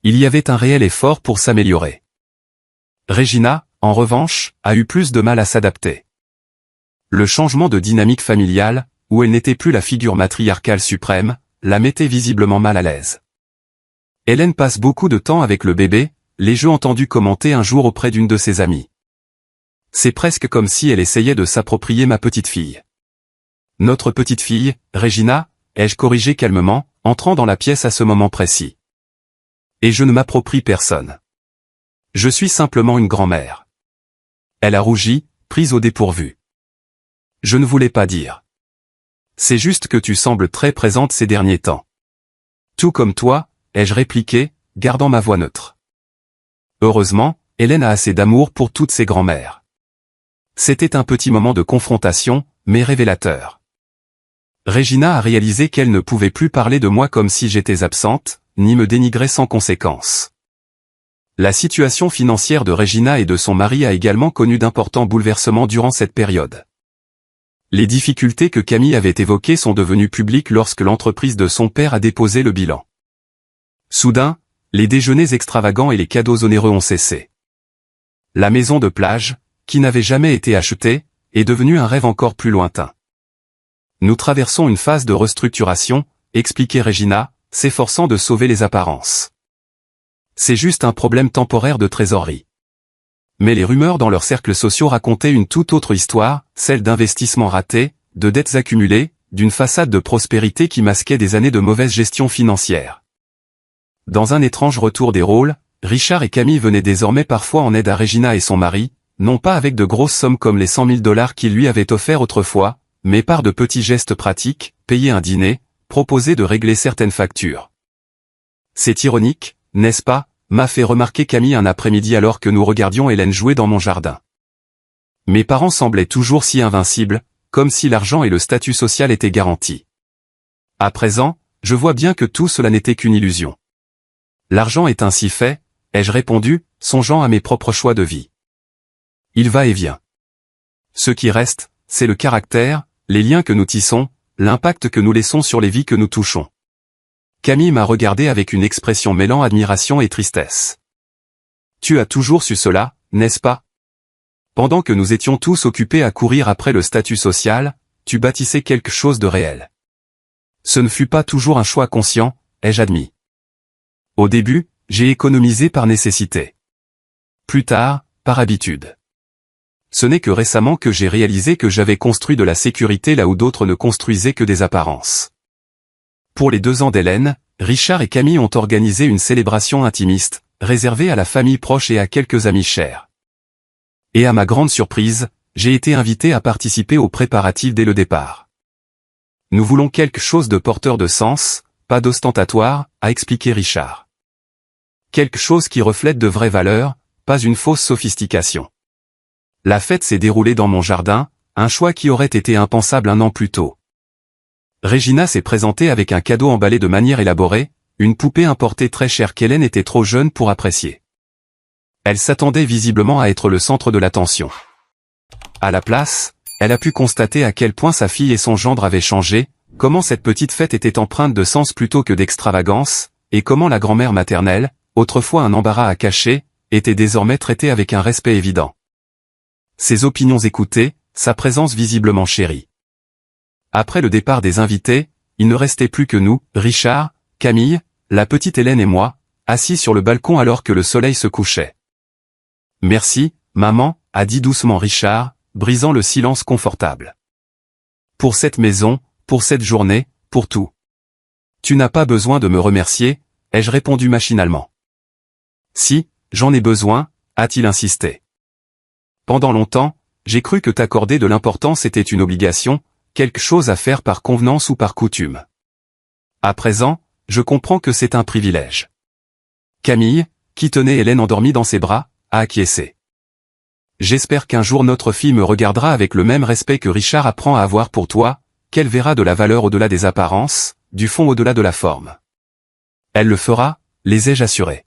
Il y avait un réel effort pour s'améliorer. Regina, en revanche, a eu plus de mal à s'adapter. Le changement de dynamique familiale, où elle n'était plus la figure matriarcale suprême, la mettait visiblement mal à l'aise. Hélène passe beaucoup de temps avec le bébé, l'ai-je entendu commenter un jour auprès d'une de ses amies. C'est presque comme si elle essayait de s'approprier ma petite fille. Notre petite fille, Regina, ai-je corrigé calmement, entrant dans la pièce à ce moment précis. Et je ne m'approprie personne. Je suis simplement une grand-mère. Elle a rougi, prise au dépourvu. Je ne voulais pas dire. C'est juste que tu sembles très présente ces derniers temps. Tout comme toi, ai-je répliqué, gardant ma voix neutre. Heureusement, Hélène a assez d'amour pour toutes ses grand-mères. C'était un petit moment de confrontation, mais révélateur. Regina a réalisé qu'elle ne pouvait plus parler de moi comme si j'étais absente, ni me dénigrer sans conséquence. La situation financière de Regina et de son mari a également connu d'importants bouleversements durant cette période. Les difficultés que Camille avait évoquées sont devenues publiques lorsque l'entreprise de son père a déposé le bilan. Soudain, les déjeuners extravagants et les cadeaux onéreux ont cessé. La maison de plage, qui n'avait jamais été achetée, est devenue un rêve encore plus lointain. Nous traversons une phase de restructuration, expliquait Regina, s'efforçant de sauver les apparences. C'est juste un problème temporaire de trésorerie. Mais les rumeurs dans leurs cercles sociaux racontaient une toute autre histoire, celle d'investissements ratés, de dettes accumulées, d'une façade de prospérité qui masquait des années de mauvaise gestion financière. Dans un étrange retour des rôles, Richard et Camille venaient désormais parfois en aide à Regina et son mari, non pas avec de grosses sommes comme les 100 000 $ qu'ils lui avaient offerts autrefois, mais par de petits gestes pratiques, payer un dîner, proposer de régler certaines factures. C'est ironique, n'est-ce pas, m'a fait remarquer Camille un après-midi alors que nous regardions Hélène jouer dans mon jardin. Mes parents semblaient toujours si invincibles, comme si l'argent et le statut social étaient garantis. À présent, je vois bien que tout cela n'était qu'une illusion. L'argent est ainsi fait, ai-je répondu, songeant à mes propres choix de vie. Il va et vient. Ce qui reste, c'est le caractère, les liens que nous tissons, l'impact que nous laissons sur les vies que nous touchons. Camille m'a regardé avec une expression mêlant admiration et tristesse. Tu as toujours su cela, n'est-ce pas? Pendant que nous étions tous occupés à courir après le statut social, tu bâtissais quelque chose de réel. Ce ne fut pas toujours un choix conscient, ai-je admis. Au début, j'ai économisé par nécessité. Plus tard, par habitude. Ce n'est que récemment que j'ai réalisé que j'avais construit de la sécurité là où d'autres ne construisaient que des apparences. Pour les 2 ans d'Hélène, Richard et Camille ont organisé une célébration intimiste, réservée à la famille proche et à quelques amis chers. Et à ma grande surprise, j'ai été invité à participer aux préparatifs dès le départ. Nous voulons quelque chose de porteur de sens, pas d'ostentatoire, a expliqué Richard. Quelque chose qui reflète de vraies valeurs, pas une fausse sophistication. La fête s'est déroulée dans mon jardin, un choix qui aurait été impensable un an plus tôt. Regina s'est présentée avec un cadeau emballé de manière élaborée, une poupée importée très chère qu'Hélène était trop jeune pour apprécier. Elle s'attendait visiblement à être le centre de l'attention. À la place, elle a pu constater à quel point sa fille et son gendre avaient changé, comment cette petite fête était empreinte de sens plutôt que d'extravagance, et comment la grand-mère maternelle, autrefois un embarras à cacher, était désormais traitée avec un respect évident. Ses opinions écoutées, sa présence visiblement chérie. Après le départ des invités, il ne restait plus que nous, Richard, Camille, la petite Hélène et moi, assis sur le balcon alors que le soleil se couchait. « Merci, maman », a dit doucement Richard, brisant le silence confortable. « Pour cette maison, pour cette journée, pour tout. »« Tu n'as pas besoin de me remercier », ai-je répondu machinalement. « Si, j'en ai besoin », a-t-il insisté. « Pendant longtemps, j'ai cru que t'accorder de l'importance était une obligation, quelque chose à faire par convenance ou par coutume. À présent, je comprends que c'est un privilège. » Camille, qui tenait Hélène endormie dans ses bras, a acquiescé. « J'espère qu'un jour notre fille me regardera avec le même respect que Richard apprend à avoir pour toi, qu'elle verra de la valeur au-delà des apparences, du fond au-delà de la forme. Elle le fera, les ai-je assurés.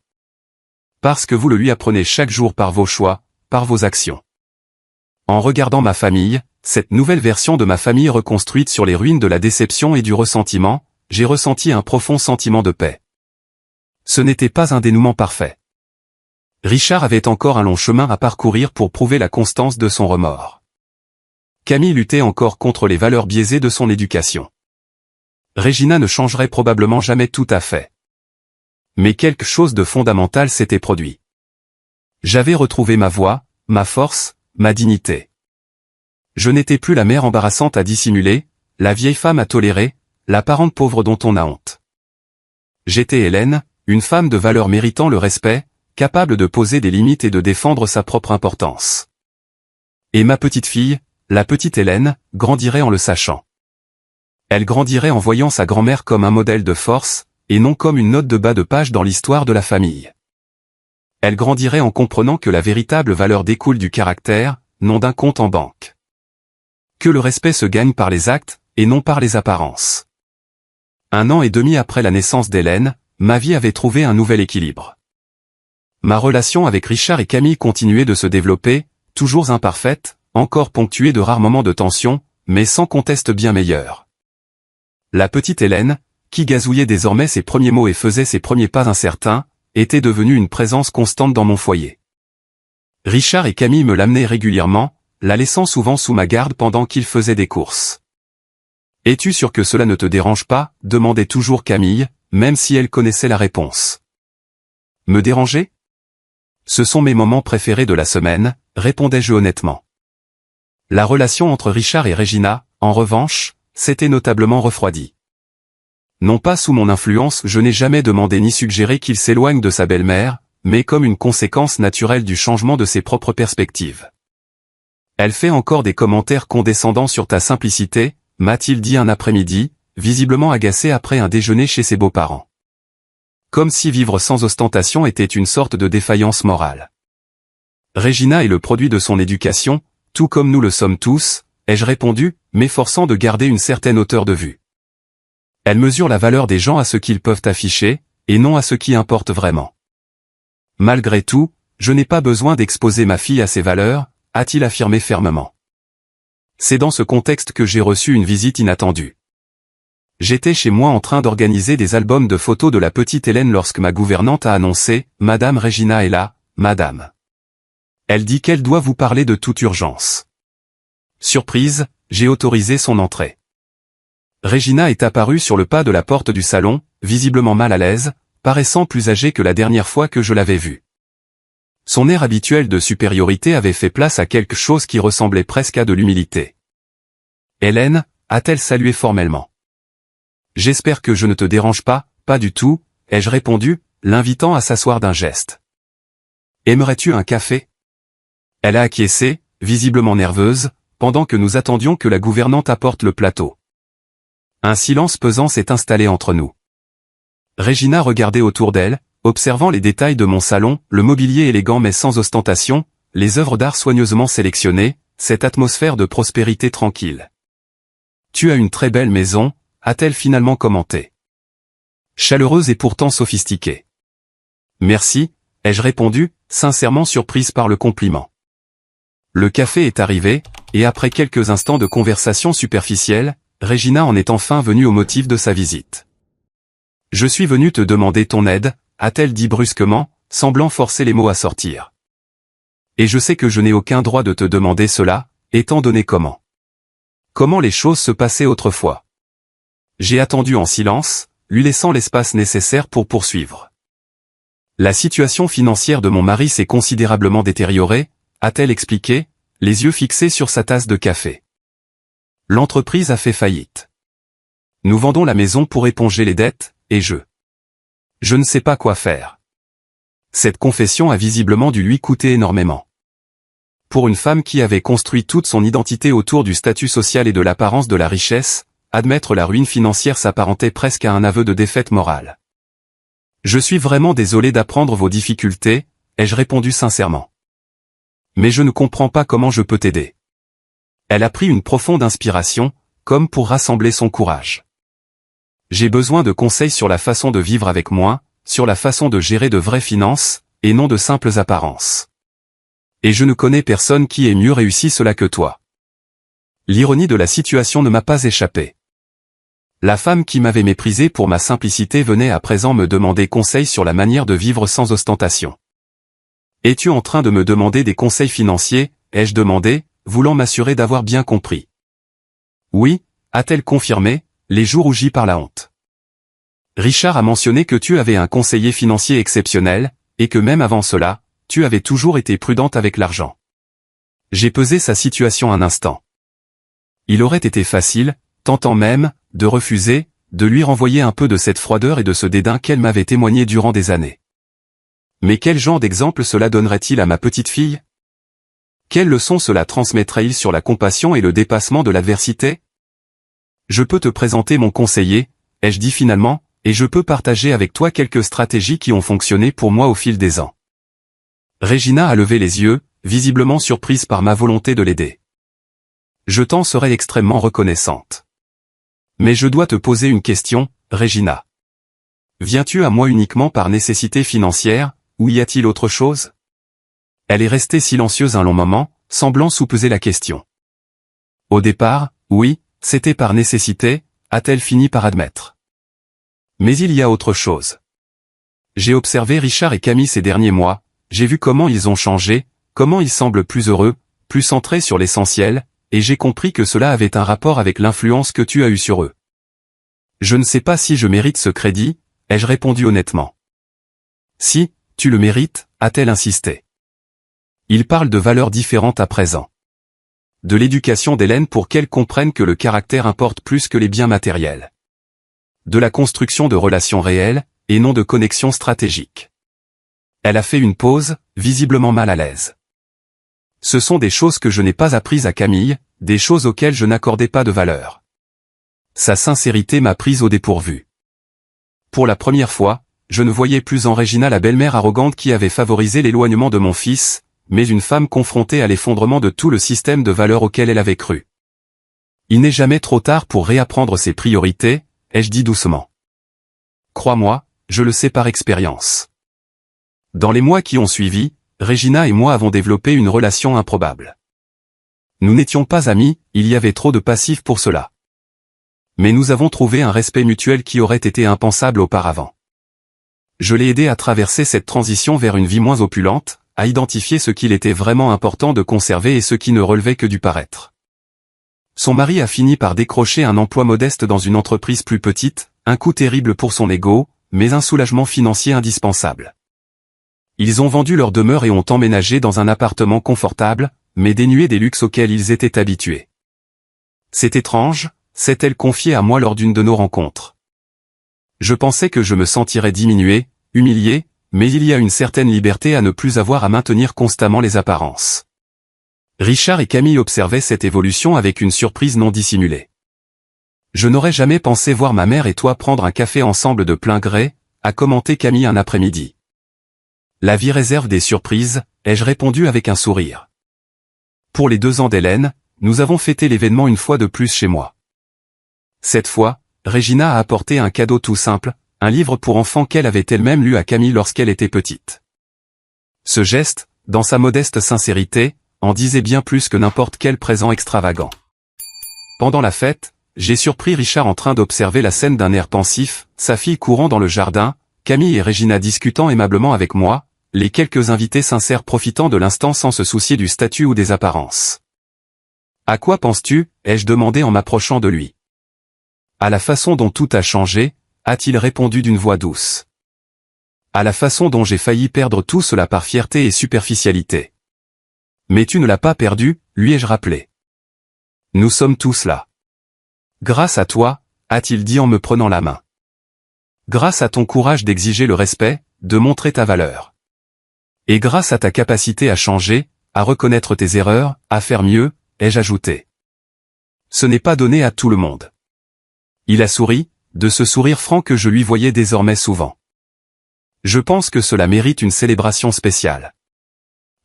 Parce que vous le lui apprenez chaque jour par vos choix, par vos actions. En regardant ma famille, cette nouvelle version de ma famille reconstruite sur les ruines de la déception et du ressentiment, j'ai ressenti un profond sentiment de paix. Ce n'était pas un dénouement parfait. Richard avait encore un long chemin à parcourir pour prouver la constance de son remords. Camille luttait encore contre les valeurs biaisées de son éducation. Regina ne changerait probablement jamais tout à fait. Mais quelque chose de fondamental s'était produit. J'avais retrouvé ma voix, ma force, ma dignité. Je n'étais plus la mère embarrassante à dissimuler, la vieille femme à tolérer, la parente pauvre dont on a honte. J'étais Hélène, une femme de valeur méritant le respect, capable de poser des limites et de défendre sa propre importance. Et ma petite fille, la petite Hélène, grandirait en le sachant. Elle grandirait en voyant sa grand-mère comme un modèle de force, et non comme une note de bas de page dans l'histoire de la famille. Elle grandirait en comprenant que la véritable valeur découle du caractère, non d'un compte en banque. Que le respect se gagne par les actes, et non par les apparences. 1 an et demi après la naissance d'Hélène, ma vie avait trouvé un nouvel équilibre. Ma relation avec Richard et Camille continuait de se développer, toujours imparfaite, encore ponctuée de rares moments de tension, mais sans conteste bien meilleur. La petite Hélène, qui gazouillait désormais ses premiers mots et faisait ses premiers pas incertains, était devenue une présence constante dans mon foyer. Richard et Camille me l'amenaient régulièrement, la laissant souvent sous ma garde pendant qu'ils faisaient des courses. « Es-tu sûr que cela ne te dérange pas ?» demandait toujours Camille, même si elle connaissait la réponse. « Me déranger ? Ce sont mes moments préférés de la semaine, répondais-je honnêtement. La relation entre Richard et Regina, en revanche, s'était notablement refroidie. Non pas sous mon influence, je n'ai jamais demandé ni suggéré qu'il s'éloigne de sa belle-mère, mais comme une conséquence naturelle du changement de ses propres perspectives. Elle fait encore des commentaires condescendants sur ta simplicité, m'a-t-il dit un après-midi, visiblement agacé après un déjeuner chez ses beaux-parents. Comme si vivre sans ostentation était une sorte de défaillance morale. Regina est le produit de son éducation, tout comme nous le sommes tous, ai-je répondu, m'efforçant de garder une certaine hauteur de vue. Elle mesure la valeur des gens à ce qu'ils peuvent afficher, et non à ce qui importe vraiment. Malgré tout, je n'ai pas besoin d'exposer ma fille à ces valeurs, a-t-il affirmé fermement. C'est dans ce contexte que j'ai reçu une visite inattendue. J'étais chez moi en train d'organiser des albums de photos de la petite Hélène lorsque ma gouvernante a annoncé « Madame Regina est là, madame. Elle dit qu'elle doit vous parler de toute urgence. » Surprise, j'ai autorisé son entrée. Regina est apparue sur le pas de la porte du salon, visiblement mal à l'aise, paraissant plus âgée que la dernière fois que je l'avais vue. Son air habituel de supériorité avait fait place à quelque chose qui ressemblait presque à de l'humilité. « Hélène » a-t-elle salué formellement. « J'espère que je ne te dérange pas, pas du tout » ai-je répondu, l'invitant à s'asseoir d'un geste. « Aimerais-tu un café ?» Elle a acquiescé, visiblement nerveuse, pendant que nous attendions que la gouvernante apporte le plateau. Un silence pesant s'est installé entre nous. Regina regardait autour d'elle, observant les détails de mon salon, le mobilier élégant mais sans ostentation, les œuvres d'art soigneusement sélectionnées, cette atmosphère de prospérité tranquille. « Tu as une très belle maison » a-t-elle finalement commenté. Chaleureuse et pourtant sophistiquée. Merci, ai-je répondu, sincèrement surprise par le compliment. Le café est arrivé, et après quelques instants de conversation superficielle, Regina en est enfin venue au motif de sa visite. Je suis venue te demander ton aide, a-t-elle dit brusquement, semblant forcer les mots à sortir. Et je sais que je n'ai aucun droit de te demander cela, étant donné comment les choses se passaient autrefois. J'ai attendu en silence, lui laissant l'espace nécessaire pour poursuivre. La situation financière de mon mari s'est considérablement détériorée, a-t-elle expliqué, les yeux fixés sur sa tasse de café. L'entreprise a fait faillite. Nous vendons la maison pour éponger les dettes, et je ne sais pas quoi faire. Cette confession a visiblement dû lui coûter énormément. Pour une femme qui avait construit toute son identité autour du statut social et de l'apparence de la richesse, admettre la ruine financière s'apparentait presque à un aveu de défaite morale. Je suis vraiment désolé d'apprendre vos difficultés, ai-je répondu sincèrement. Mais je ne comprends pas comment je peux t'aider. Elle a pris une profonde inspiration, comme pour rassembler son courage. J'ai besoin de conseils sur la façon de vivre avec moins, sur la façon de gérer de vraies finances, et non de simples apparences. Et je ne connais personne qui ait mieux réussi cela que toi. L'ironie de la situation ne m'a pas échappé. La femme qui m'avait méprisé pour ma simplicité venait à présent me demander conseil sur la manière de vivre sans ostentation. Es-tu en train de me demander des conseils financiers, ai-je demandé, voulant m'assurer d'avoir bien compris. Oui, a-t-elle confirmé, les joues rougies par la honte. Richard a mentionné que tu avais un conseiller financier exceptionnel, et que même avant cela, tu avais toujours été prudente avec l'argent. J'ai pesé sa situation un instant. Il aurait été facile, tentant même, de refuser, de lui renvoyer un peu de cette froideur et de ce dédain qu'elle m'avait témoigné durant des années. Mais quel genre d'exemple cela donnerait-il à ma petite fille? Quelle leçon cela transmettrait-il sur la compassion et le dépassement de l'adversité? Je peux te présenter mon conseiller, ai-je dit finalement, et je peux partager avec toi quelques stratégies qui ont fonctionné pour moi au fil des ans. Regina a levé les yeux, visiblement surprise par ma volonté de l'aider. Je t'en serai extrêmement reconnaissante. Mais je dois te poser une question, Regina. Viens-tu à moi uniquement par nécessité financière, ou y a-t-il autre chose? Elle est restée silencieuse un long moment, semblant sous-peser la question. Au départ, oui, c'était par nécessité, a-t-elle fini par admettre. Mais il y a autre chose. J'ai observé Richard et Camille ces derniers mois, j'ai vu comment ils ont changé, comment ils semblent plus heureux, plus centrés sur l'essentiel, et j'ai compris que cela avait un rapport avec l'influence que tu as eue sur eux. Je ne sais pas si je mérite ce crédit, ai-je répondu honnêtement. Si, tu le mérites, a-t-elle insisté. Il parle de valeurs différentes à présent. De l'éducation d'Hélène pour qu'elle comprenne que le caractère importe plus que les biens matériels. De la construction de relations réelles, et non de connexions stratégiques. Elle a fait une pause, visiblement mal à l'aise. Ce sont des choses que je n'ai pas apprises à Camille, des choses auxquelles je n'accordais pas de valeur. Sa sincérité m'a prise au dépourvu. Pour la première fois, je ne voyais plus en Regina la belle-mère arrogante qui avait favorisé l'éloignement de mon fils, mais une femme confrontée à l'effondrement de tout le système de valeurs auquel elle avait cru. Il n'est jamais trop tard pour réapprendre ses priorités, ai-je dit doucement. Crois-moi, je le sais par expérience. Dans les mois qui ont suivi, Regina et moi avons développé une relation improbable. Nous n'étions pas amis, il y avait trop de passifs pour cela. Mais nous avons trouvé un respect mutuel qui aurait été impensable auparavant. Je l'ai aidé à traverser cette transition vers une vie moins opulente, à identifier ce qu'il était vraiment important de conserver et ce qui ne relevait que du paraître. Son mari a fini par décrocher un emploi modeste dans une entreprise plus petite, un coup terrible pour son ego, mais un soulagement financier indispensable. Ils ont vendu leur demeure et ont emménagé dans un appartement confortable, mais dénué des luxes auxquels ils étaient habitués. C'est étrange, s'est-elle confiée à moi lors d'une de nos rencontres. Je pensais que je me sentirais diminué, humilié, mais il y a une certaine liberté à ne plus avoir à maintenir constamment les apparences. Richard et Camille observaient cette évolution avec une surprise non dissimulée. Je n'aurais jamais pensé voir ma mère et toi prendre un café ensemble de plein gré, a commenté Camille un après-midi. La vie réserve des surprises, ai-je répondu avec un sourire. Pour les 2 ans d'Hélène, nous avons fêté l'événement une fois de plus chez moi. Cette fois, Regina a apporté un cadeau tout simple, un livre pour enfants qu'elle avait elle-même lu à Camille lorsqu'elle était petite. Ce geste, dans sa modeste sincérité, en disait bien plus que n'importe quel présent extravagant. Pendant la fête, j'ai surpris Richard en train d'observer la scène d'un air pensif, sa fille courant dans le jardin, Camille et Regina discutant aimablement avec moi, les quelques invités sincères profitant de l'instant sans se soucier du statut ou des apparences. « À quoi penses-tu » ai-je demandé en m'approchant de lui. « À la façon dont tout a changé » a-t-il répondu d'une voix douce. « À la façon dont j'ai failli perdre tout cela par fierté et superficialité. »« Mais tu ne l'as pas perdu » lui ai-je rappelé. « Nous sommes tous là. »« Grâce à toi » a-t-il dit en me prenant la main. « Grâce à ton courage d'exiger le respect, de montrer ta valeur. Et grâce à ta capacité à changer, à reconnaître tes erreurs, à faire mieux, ai-je ajouté. Ce n'est pas donné à tout le monde. » Il a souri, de ce sourire franc que je lui voyais désormais souvent. Je pense que cela mérite une célébration spéciale.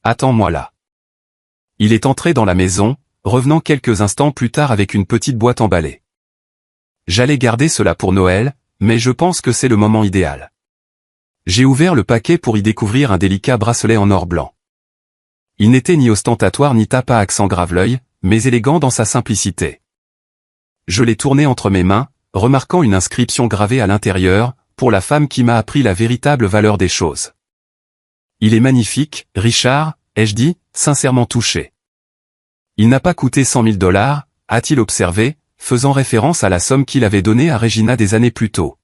Attends-moi là. Il est entré dans la maison, revenant quelques instants plus tard avec une petite boîte emballée. J'allais garder cela pour Noël, mais je pense que c'est le moment idéal. J'ai ouvert le paquet pour y découvrir un délicat bracelet en or blanc. Il n'était ni ostentatoire ni tape à accent grave-l'œil, mais élégant dans sa simplicité. Je l'ai tourné entre mes mains, remarquant une inscription gravée à l'intérieur, pour la femme qui m'a appris la véritable valeur des choses. Il est magnifique, Richard, ai-je dit, sincèrement touché. Il n'a pas coûté 100 000 $, a-t-il observé, faisant référence à la somme qu'il avait donnée à Regina des années plus tôt.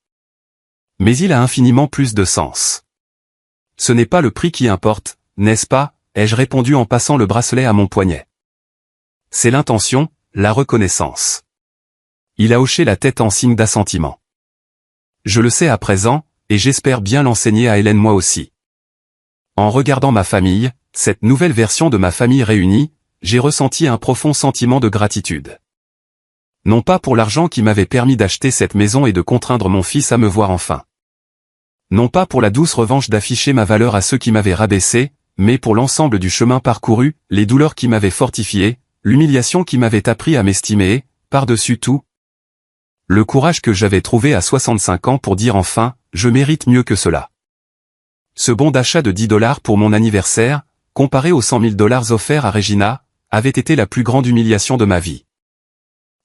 Mais il a infiniment plus de sens. Ce n'est pas le prix qui importe, n'est-ce pas, ai-je répondu en passant le bracelet à mon poignet. C'est l'intention, la reconnaissance. Il a hoché la tête en signe d'assentiment. Je le sais à présent, et j'espère bien l'enseigner à Hélène moi aussi. En regardant ma famille, cette nouvelle version de ma famille réunie, j'ai ressenti un profond sentiment de gratitude. Non pas pour l'argent qui m'avait permis d'acheter cette maison et de contraindre mon fils à me voir enfin. Non pas pour la douce revanche d'afficher ma valeur à ceux qui m'avaient rabaissé, mais pour l'ensemble du chemin parcouru, les douleurs qui m'avaient fortifié, l'humiliation qui m'avait appris à m'estimer et, par-dessus tout, le courage que j'avais trouvé à 65 ans pour dire enfin, je mérite mieux que cela. Ce bon d'achat de 10 $ pour mon anniversaire, comparé aux 100 000 $ offerts à Regina, avait été la plus grande humiliation de ma vie.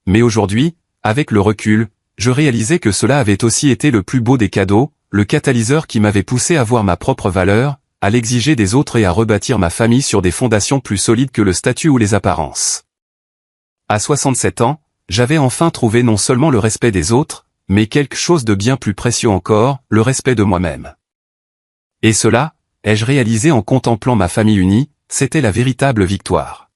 Mais aujourd'hui, avec le recul, je réalisais que cela avait aussi été le plus beau des cadeaux, le catalyseur qui m'avait poussé à voir ma propre valeur, à l'exiger des autres et à rebâtir ma famille sur des fondations plus solides que le statut ou les apparences. À 67 ans, j'avais enfin trouvé non seulement le respect des autres, mais quelque chose de bien plus précieux encore, le respect de moi-même. Et cela, ai-je réalisé en contemplant ma famille unie, c'était la véritable victoire.